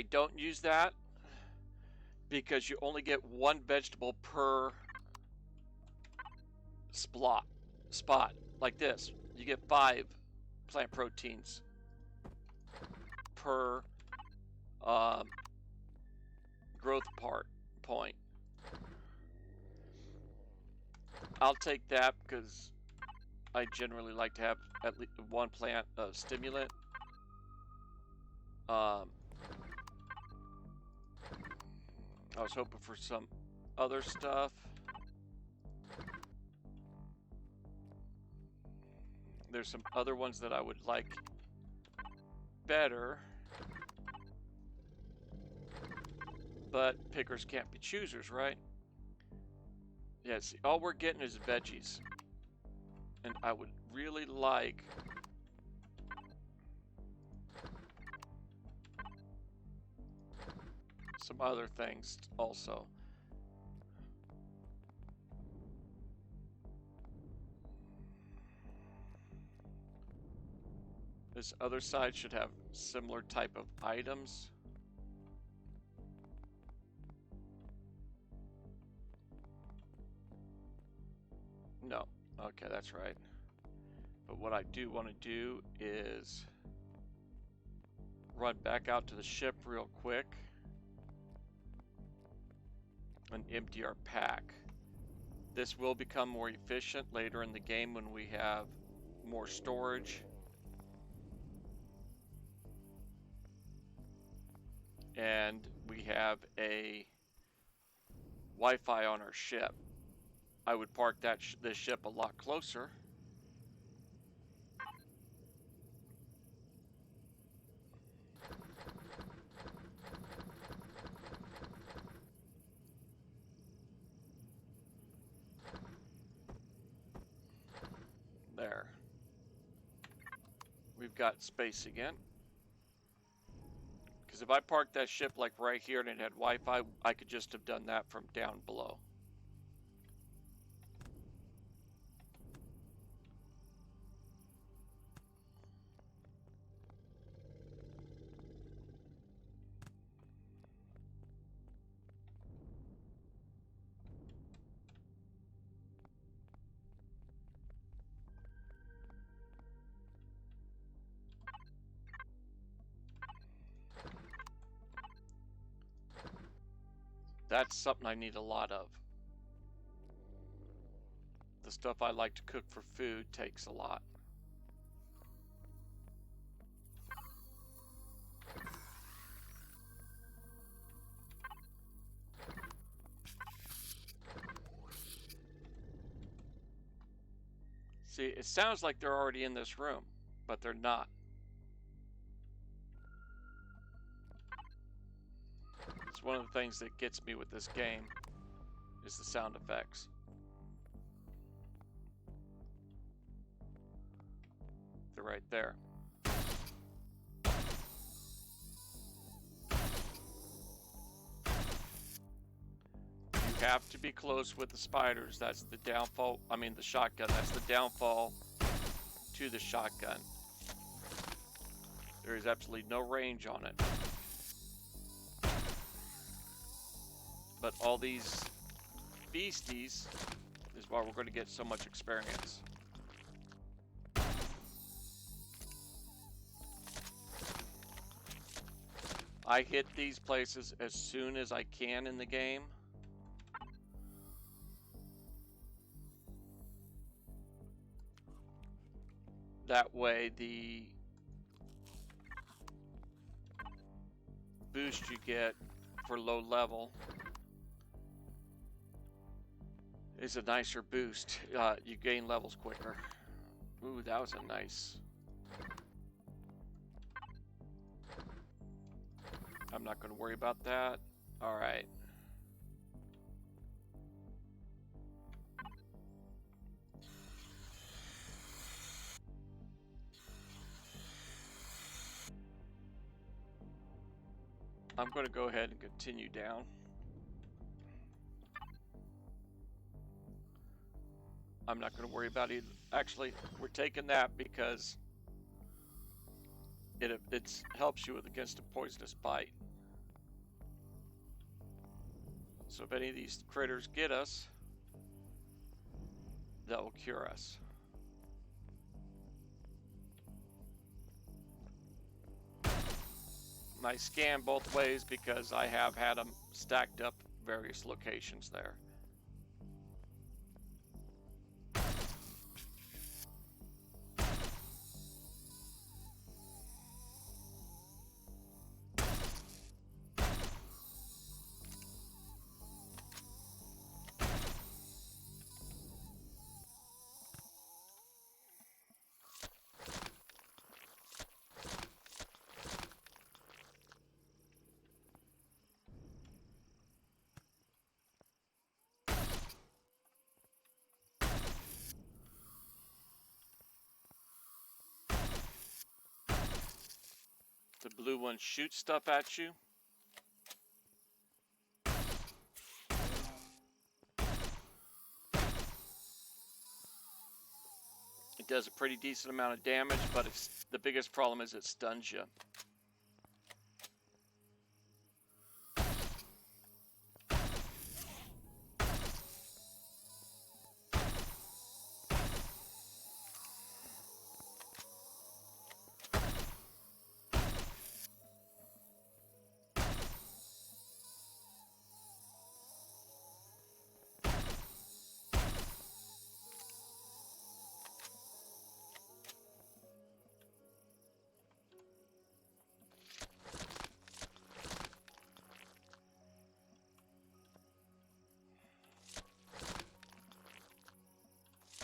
don't use that because you only get 1 vegetable per spot. Like this. You get 5 plant proteins per growth point. I'll take that because I generally like to have at least 1 plant stimulant. I was hoping for some other stuff. There's some other ones that I would like better. But pickers can't be choosers, right? Yeah, see, all we're getting is veggies. And I would really like some other things also. This other side should have similar type of items. No. Okay, that's right. But what I do want to do is run back out to the ship real quick and empty our pack. This will become more efficient later in the game when we have more storage. And we have a Wi-Fi on our ship. I would park this ship a lot closer. There. We've got space again. Because if I parked that ship like right here and it had Wi-Fi, I could just have done that from down below. That's something I need a lot of. The stuff I like to cook for food takes a lot. See, it sounds like they're already in this room, but they're not. It's one of the things that gets me with this game, is the sound effects. They're right there. You have to be close with the spiders. That's the downfall. I mean, the shotgun. That's the downfall to the shotgun. There is absolutely no range on it. But all these beasties is why we're going to get so much experience. I hit these places as soon as I can in the game. That way the boost you get for low level is a nicer boost. You gain levels quicker. Ooh, that was a nice. I'm not going to worry about that. All right. I'm going to go ahead and continue down. I'm not going to worry about it. Actually, we're taking that because it helps you against a poisonous bite. So if any of these critters get us, that will cure us. And I scan both ways because I have had them stacked up various locations there. The blue ones shoot stuff at you. It does a pretty decent amount of damage, but the biggest problem is it stuns you.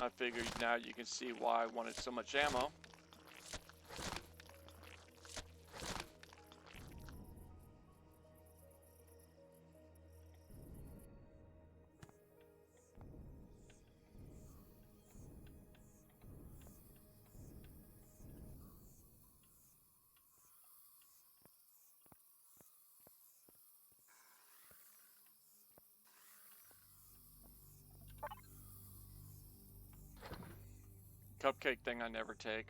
I figured now you can see why I wanted so much ammo. Cupcake thing I never take.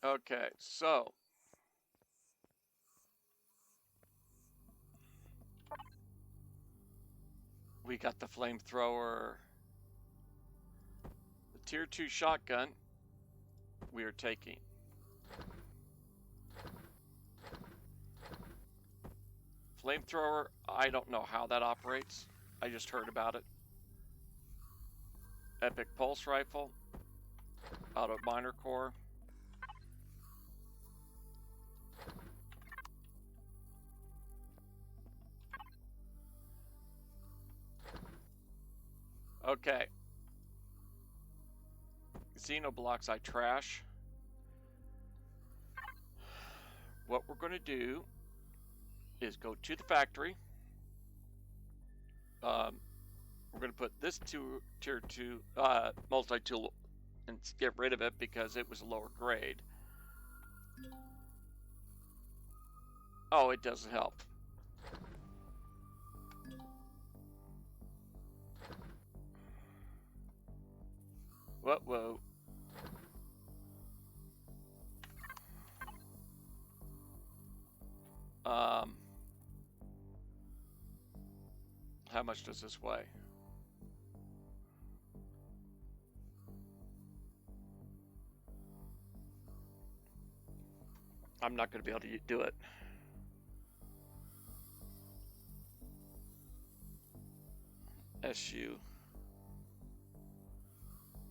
Okay, so we got the flamethrower, the tier 2 shotgun we are taking. Flamethrower, I don't know how that operates. I just heard about it. Epic pulse rifle, auto miner core. Okay. Xenoblocks I trash. What we're going to do is go to the factory. We're going to put this tier 2 multi-tool and get rid of it because it was a lower grade. Oh, it doesn't help. Whoa. How much does this weigh? I'm not going to be able to do it. SU.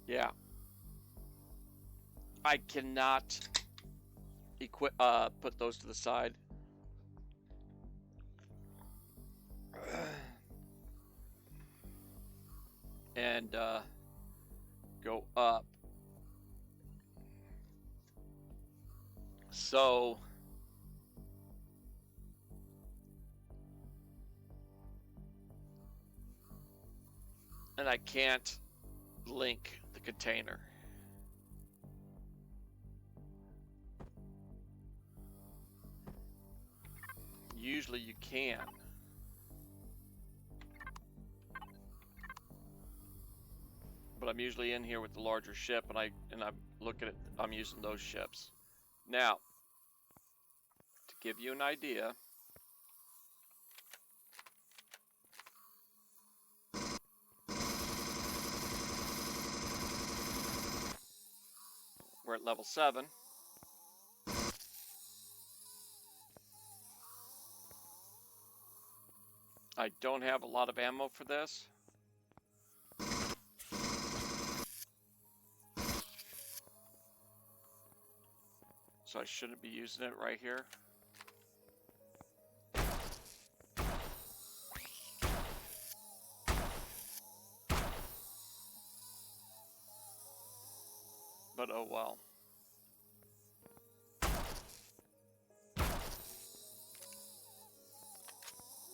Yeah. I cannot put those to the side. And go up. So and I can't link the container. Usually you can. But I'm usually in here with the larger ship, and I'm looking at, I'm using those ships. Now, to give you an idea, we're at level 7. I don't have a lot of ammo for this. So I shouldn't be using it right here. But oh well.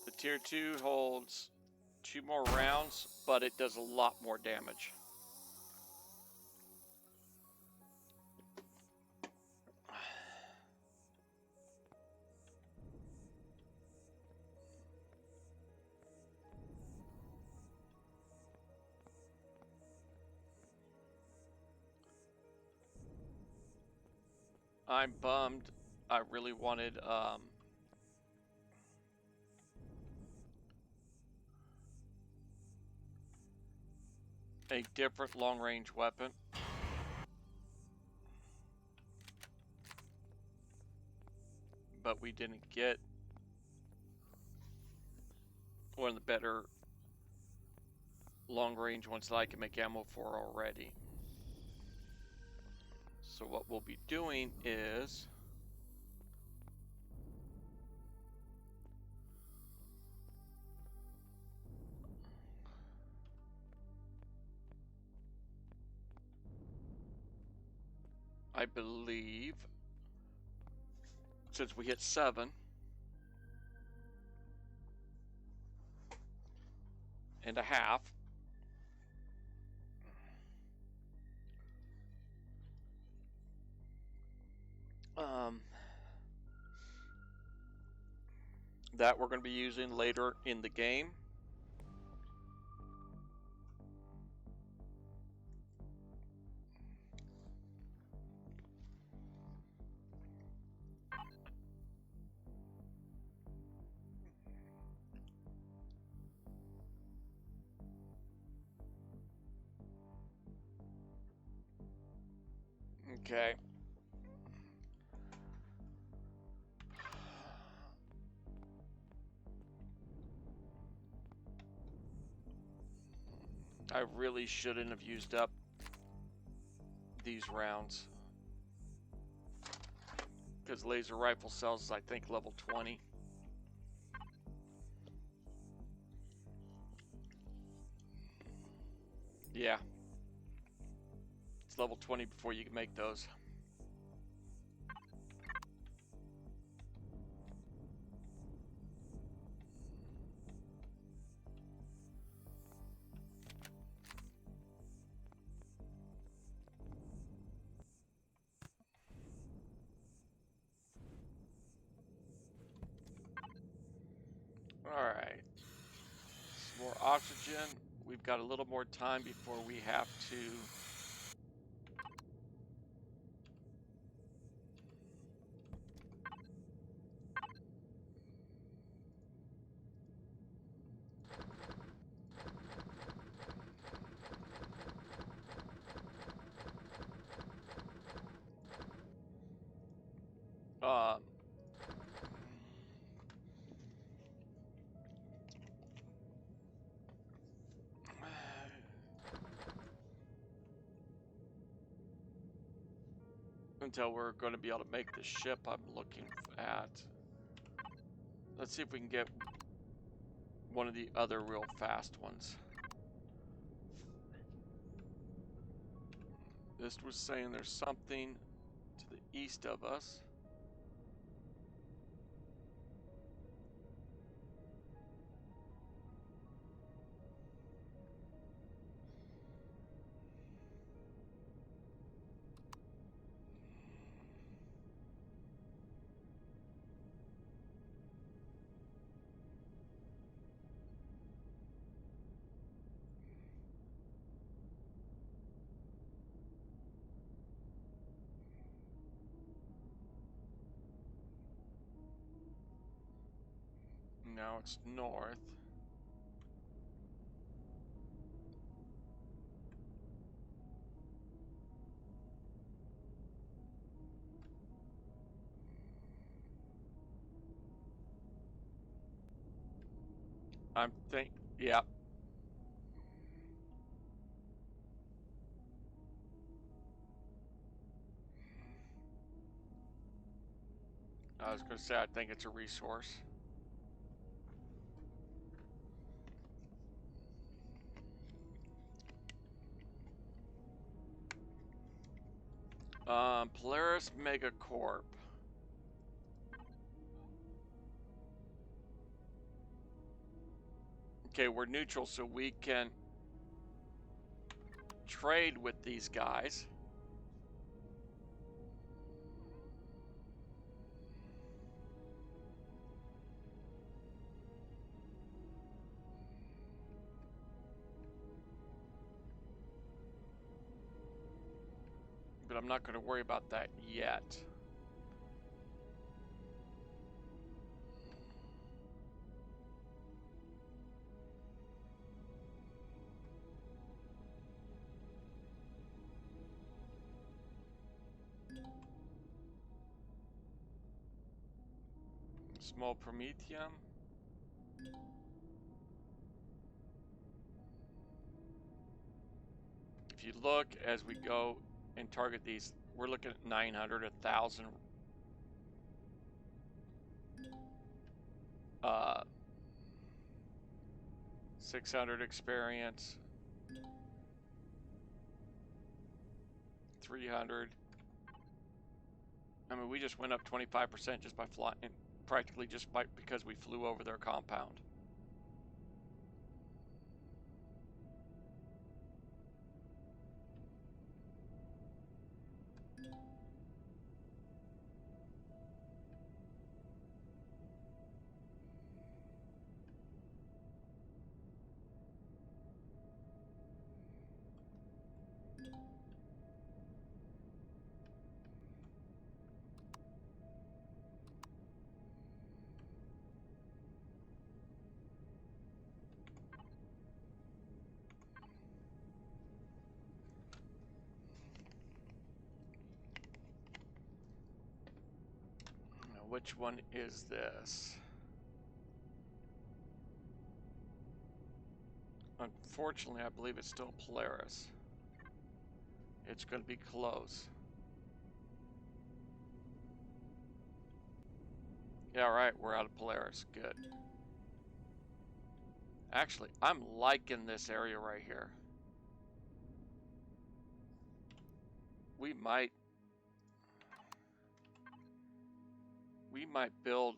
The tier 2 holds 2 more rounds, but it does a lot more damage. I'm bummed. I really wanted a different long-range weapon. But we didn't get one of the better long-range ones that I can make ammo for already. So what we'll be doing is I believe, since we hit 7 and a half, that we're going to be using later in the game. Okay. I really shouldn't have used up these rounds, because laser rifle cells is, I think, level 20. Yeah. It's level 20 before you can make those. Alright. Some more oxygen. We've got a little more time before we have to... until we're going to be able to make the ship I'm looking at. Let's see if we can get one of the other real fast ones. This was saying there's something to the east of us. Now it's north. Yeah. I was going to say, I think it's a resource. Polaris Megacorp. Okay, we're neutral, so we can trade with these guys. But I'm not going to worry about that yet. Small Promethium. If you look as we go and target these, we're looking at 900, 1,000. 600 experience. 300. I mean, we just went up 25% just by flying, practically just by because we flew over their compound. Now, which one is this? Unfortunately, I believe it's still Polaris. It's going to be close. Yeah, right, we're out of Polaris. Good. Actually, I'm liking this area right here. We might build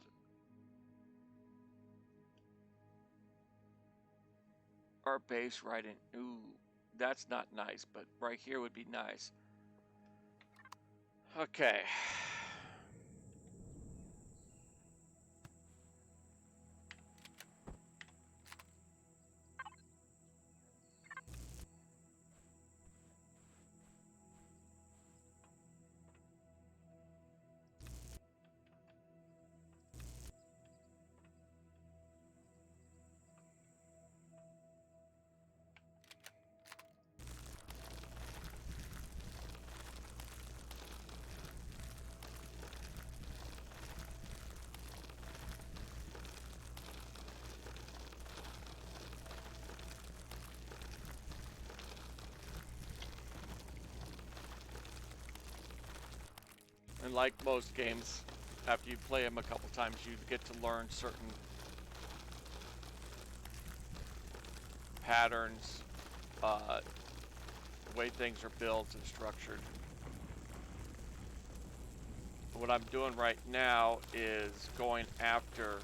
our base right in. Ooh, that's not nice, but right here would be nice. Okay. And like most games, after you play them a couple times, you get to learn certain patterns, the way things are built and structured. What I'm doing right now is going after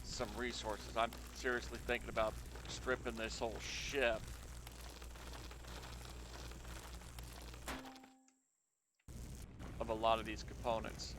some resources. I'm seriously thinking about stripping this whole ship of a lot of these components.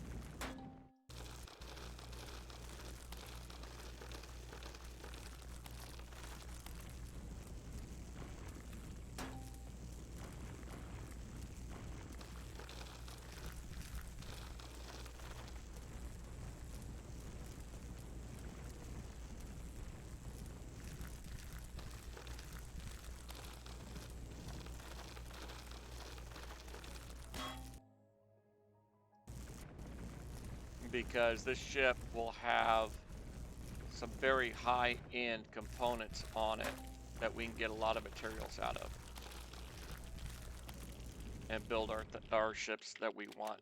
Because this ship will have some very high-end components on it that we can get a lot of materials out of and build our ships that we want.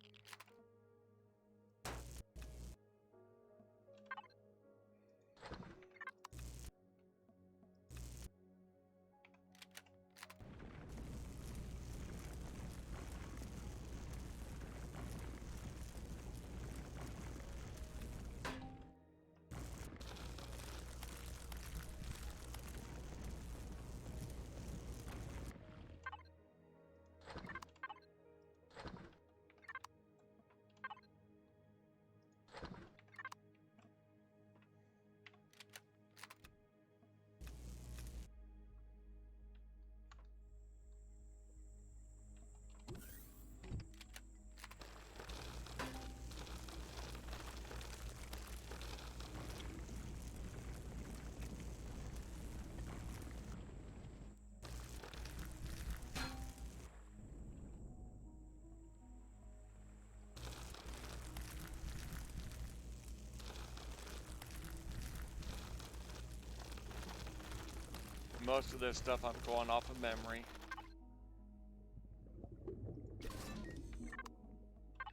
Most of this stuff I'm going off of memory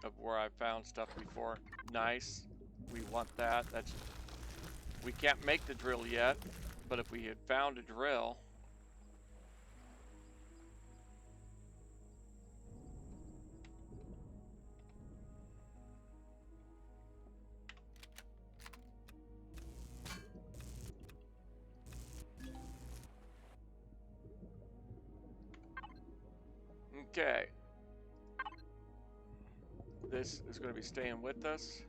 of where I found stuff before. Nice. We want that. We can't make the drill yet, but if we had found a drill, Okay. This is going to be staying with us.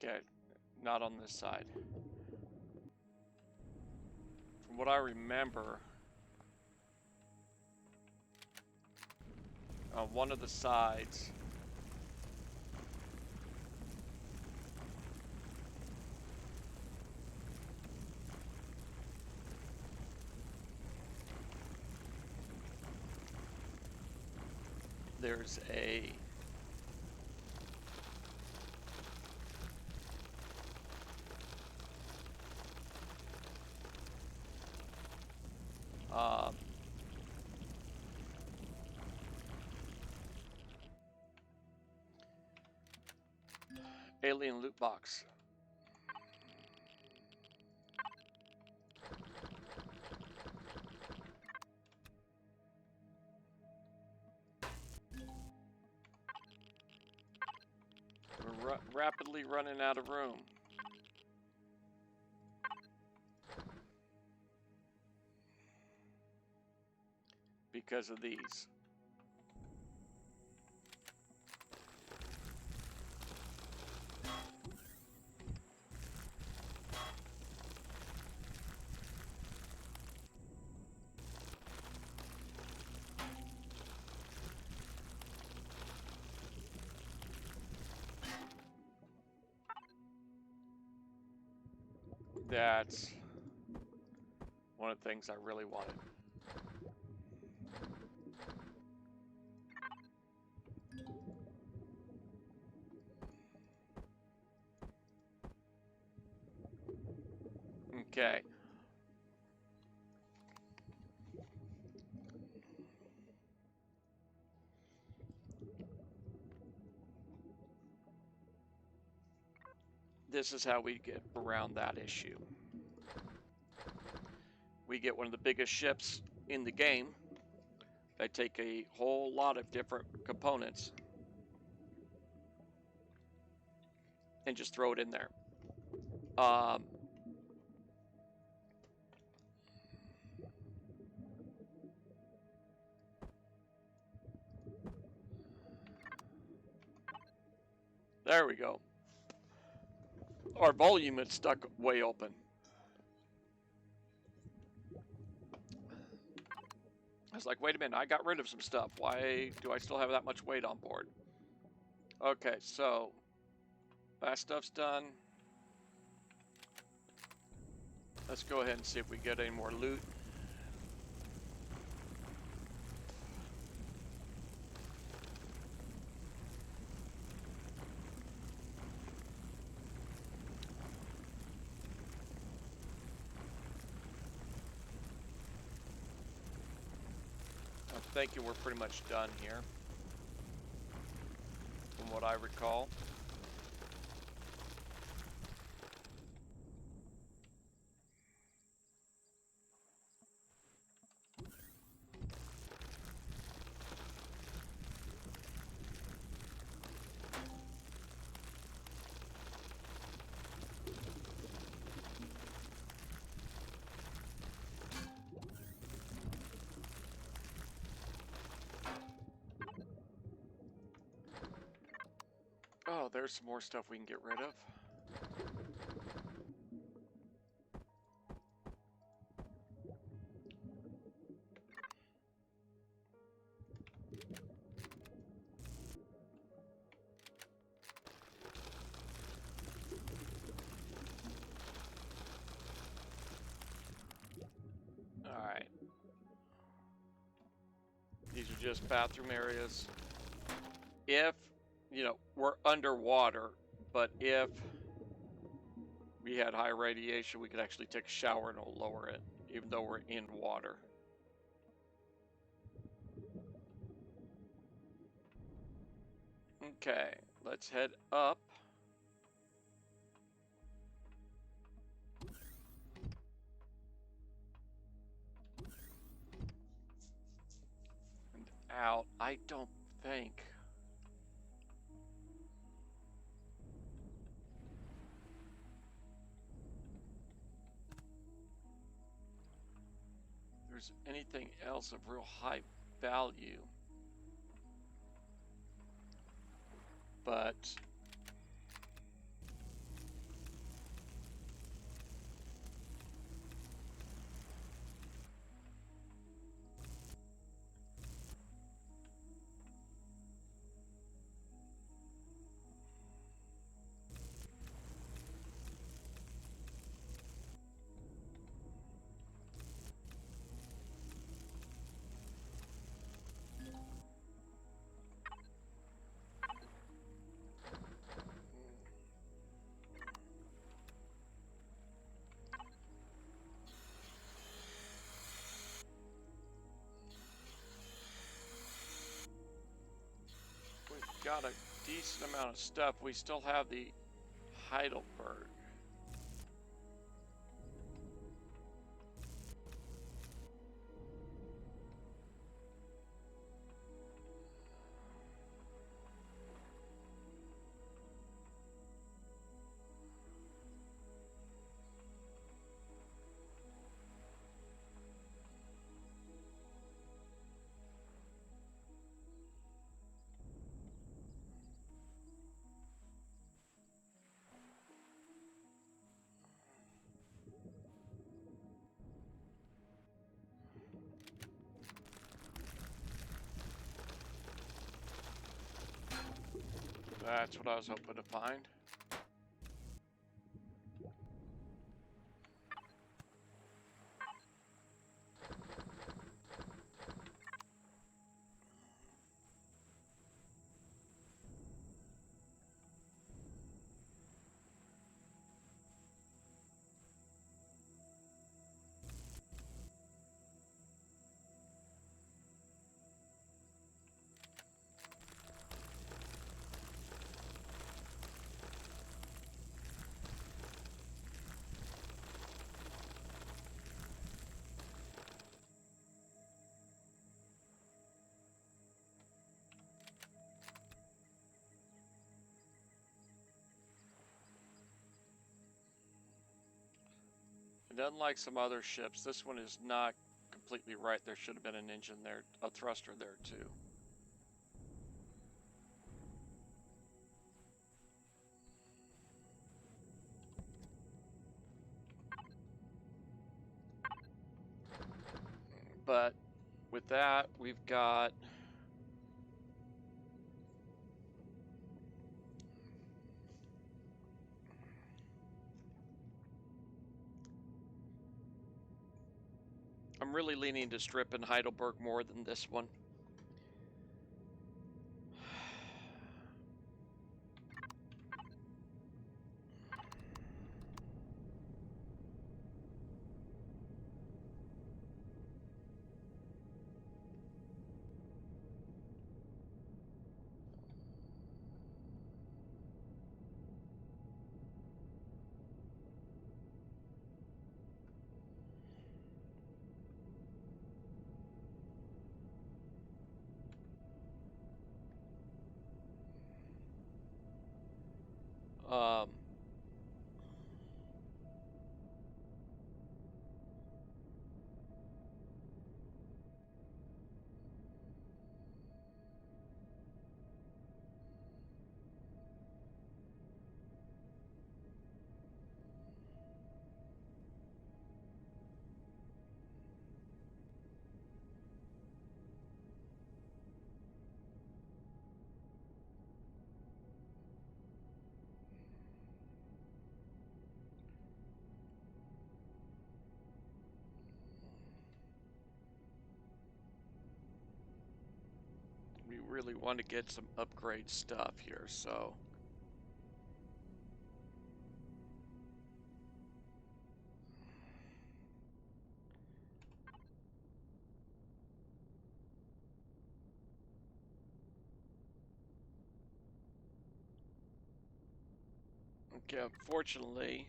Okay, not on this side. From what I remember, on one of the sides, there's a alien loot box. We're rapidly running out of room. Because of these. That's one of the things I really wanted. Okay. This is how we get around that issue. We get one of the biggest ships in the game. They take a whole lot of different components and just throw it in there. There we go. Our volume is stuck way open. I was like, wait a minute, I got rid of some stuff. Why do I still have that much weight on board? Okay, so that stuff's done. Let's go ahead and see if we get any more loot. I'm thinking we're pretty much done here, from what I recall. Oh, there's some more stuff we can get rid of. Alright. These are just bathroom areas. If, you know, we're underwater, but if we had high radiation, we could actually take a shower and it'll lower it, even though we're in water. Okay, let's head up. And out. I don't think. There's anything else of real high value. But we've got a decent amount of stuff. We still have the Heidelberg. That's what I was hoping to find. And unlike some other ships, this one is not completely right. There should have been an engine there, a thruster there too. But with that, we've got I'm really leaning to Strip and Heidelberg more than this one. Um, we really want to get some upgrade stuff here, so Okay, unfortunately,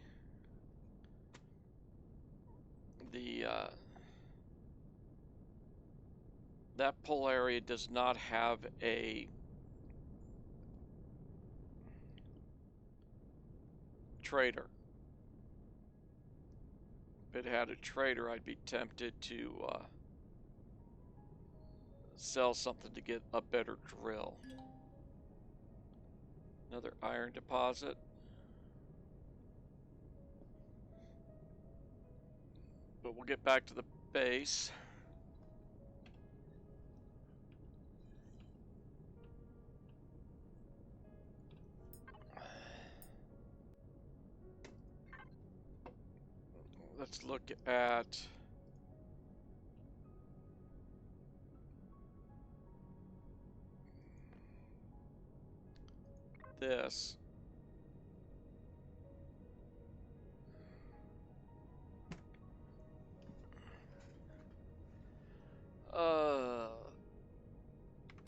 the that pole area does not have a trader. If it had a trader, I'd be tempted to sell something to get a better drill. Another iron deposit. But we'll get back to the base. Let's look at this.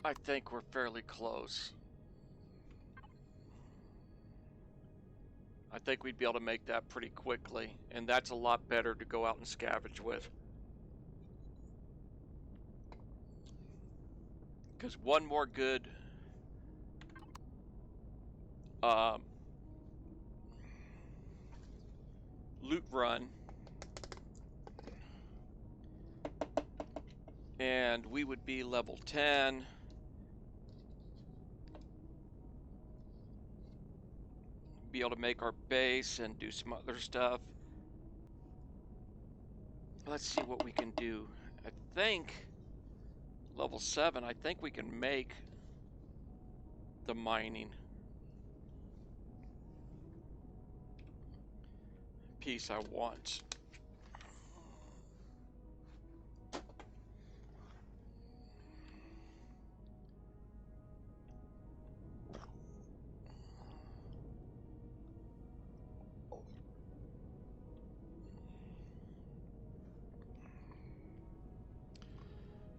I think we're fairly close. I think we'd be able to make that pretty quickly, and that's a lot better to go out and scavenge with. Because one more good loot run, and we would be level 10. Be able to make our base and do some other stuff. Let's see what we can do. I think level 7, I think we can make the mining piece I want.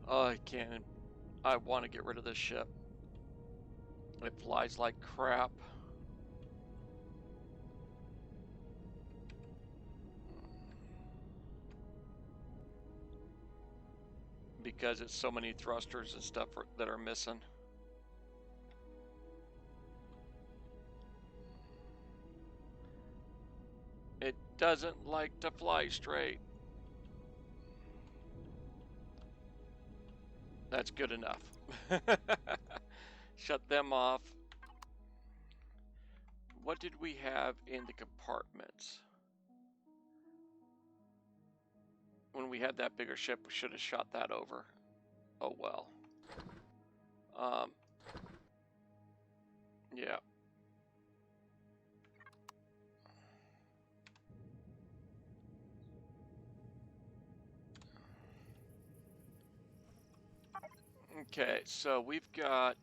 Oh, I can't. I want to get rid of this ship. It flies like crap. Because it's so many thrusters and stuff that are missing. It doesn't like to fly straight. That's good enough. Shut them off. What did we have in the compartments? When we had that bigger ship, we should have shot that over. Oh well. Yeah. Okay, so we've got...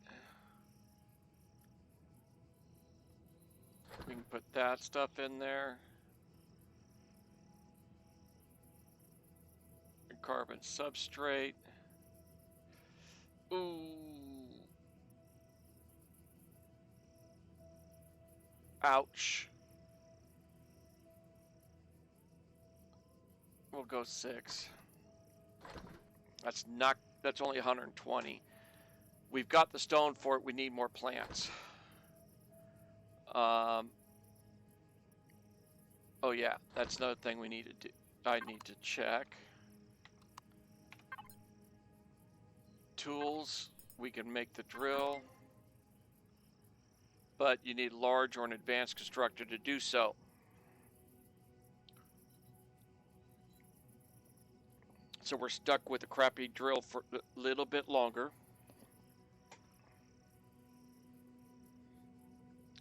We can put that stuff in there. Carbon substrate. Ooh. Ouch. We'll go 6. That's only 120. We've got the stone for it. We need more plants. Oh yeah, that's another thing we need to do. I need to check. Tools, we can make the drill, but you need large or an advanced constructor to do so. So we're stuck with a crappy drill for a little bit longer.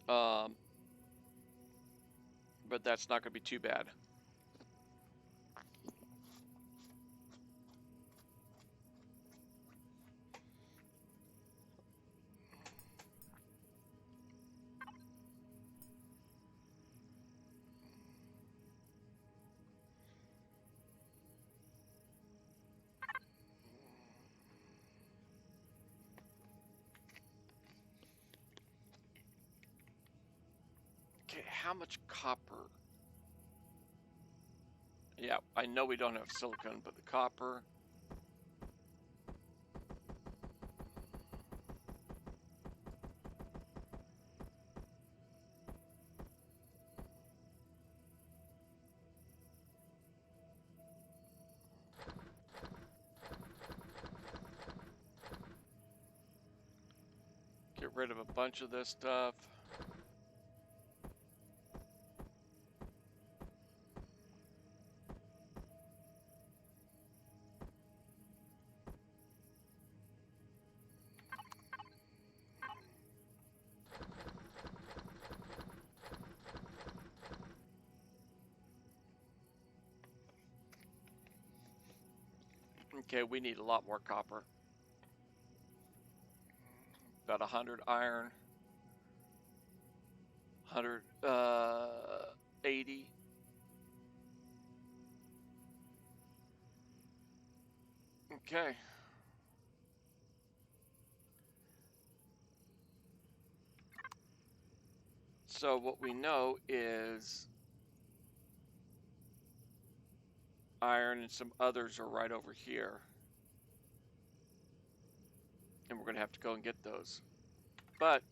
But that's not going to be too bad. Okay, how much copper? Yeah, I know we don't have silicon, but the copper. Get rid of a bunch of this stuff. Okay, we need a lot more copper. About 100 iron. 180. Okay. So what we know is iron and some others are right over here. And we're going to have to go and get those. But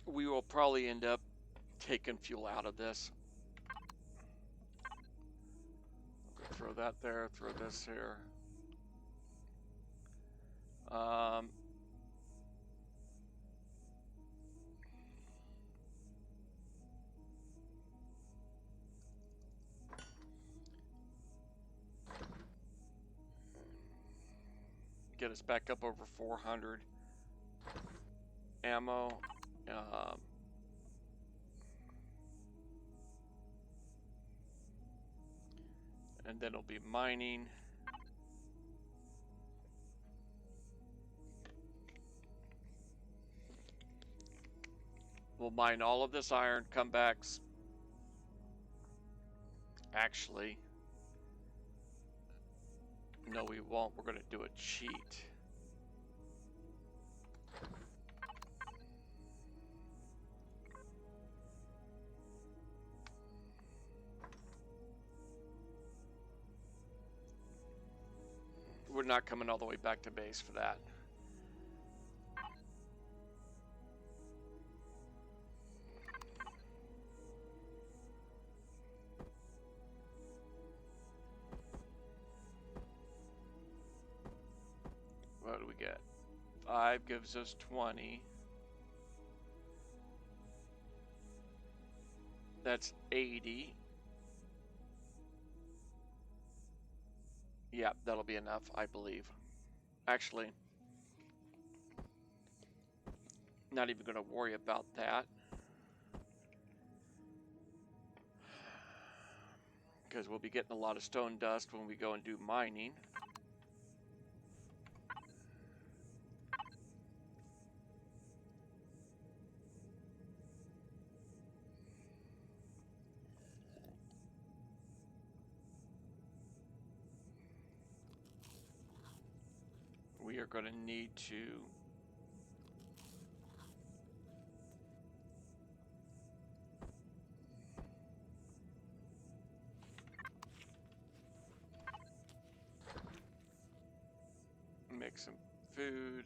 we will probably end up taking fuel out of this. Throw that there, throw this here. Get us back up over 400 ammo. And then it'll be mining. We'll mine all of this iron, comebacks. Actually, no, we won't. We're going to do a cheat. We're not coming all the way back to base for that. What do we get? 5 gives us 20. That's 80. Yeah, that'll be enough, I believe. Actually, not even going to worry about that. Because we'll be getting a lot of stone dust when we go and do mining. We are going to need to make some food.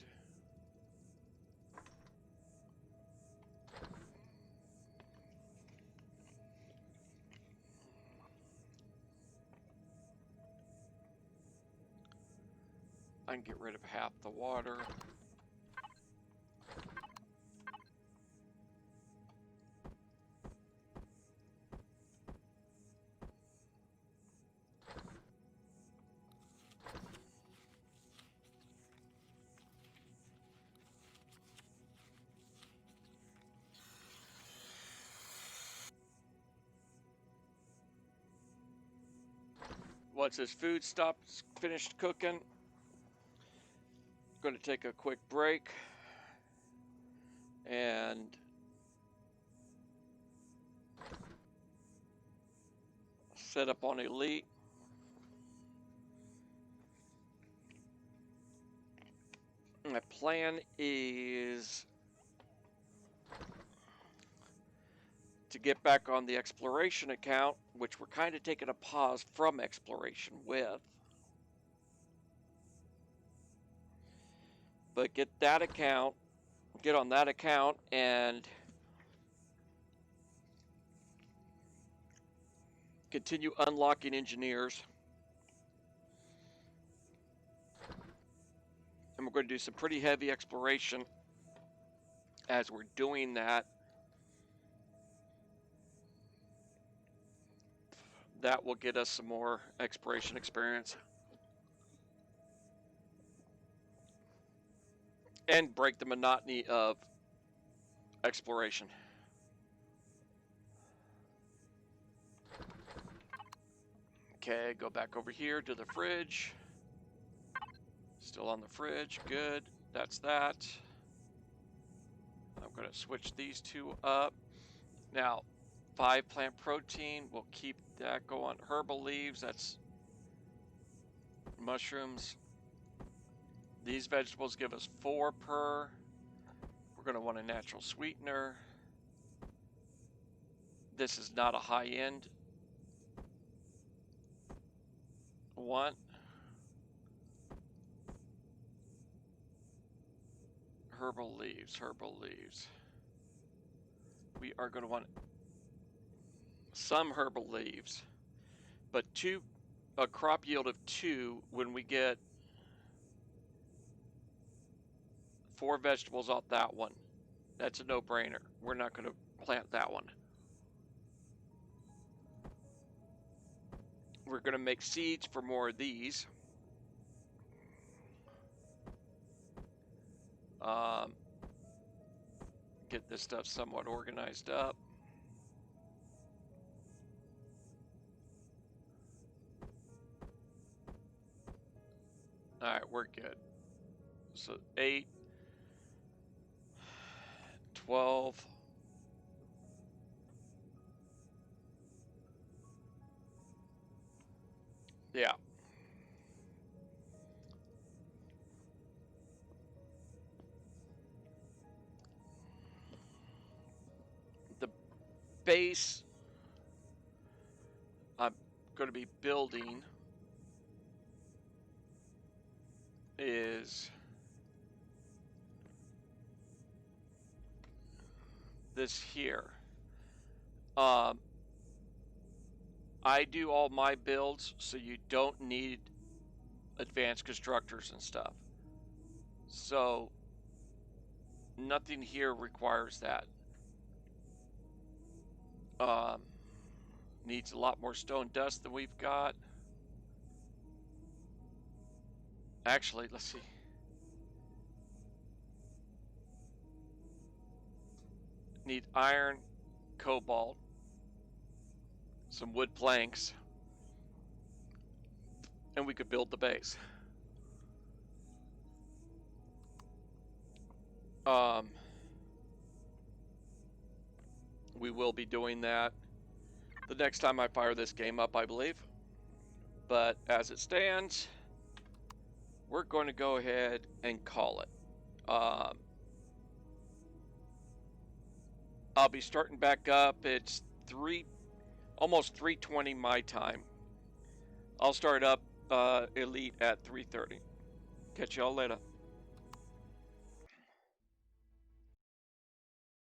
I can get rid of half the water. Once this food stops, finished cooking, going to take a quick break and set up on Elite. My plan is to get back on the exploration account, which we're kind of taking a pause from exploration with. But get that account, get on that account, and continue unlocking engineers. And we're going to do some pretty heavy exploration as we're doing that. That will get us some more exploration experience. And break the monotony of exploration. Okay, go back over here to the fridge. Still on the fridge, good. That's that. I'm going to switch these two up. Now, 5 plant protein, we'll keep that going. Herbal leaves, that's mushrooms. These vegetables give us 4 per. We're going to want a natural sweetener. This is not a high-end one. Herbal leaves, herbal leaves. We are going to want some herbal leaves, but a crop yield of 2 when we get 4 vegetables off that one. That's a no-brainer. We're not going to plant that one. We're going to make seeds for more of these. Get this stuff somewhat organized up. All right, we're good. So 8, 12. Yeah. The base I'm going to be building is this here. I do all my builds, so you don't need advanced constructors and stuff. So nothing here requires that. Needs a lot more stone dust than we've got. Actually, let's see. Need iron, cobalt, some wood planks, and we could build the base. We will be doing that the next time I fire this game up, I believe. But as it stands, we're going to go ahead and call it. I'll be starting back up. It's almost 3:20 my time. I'll start up Elite at 3:30. Catch y'all later.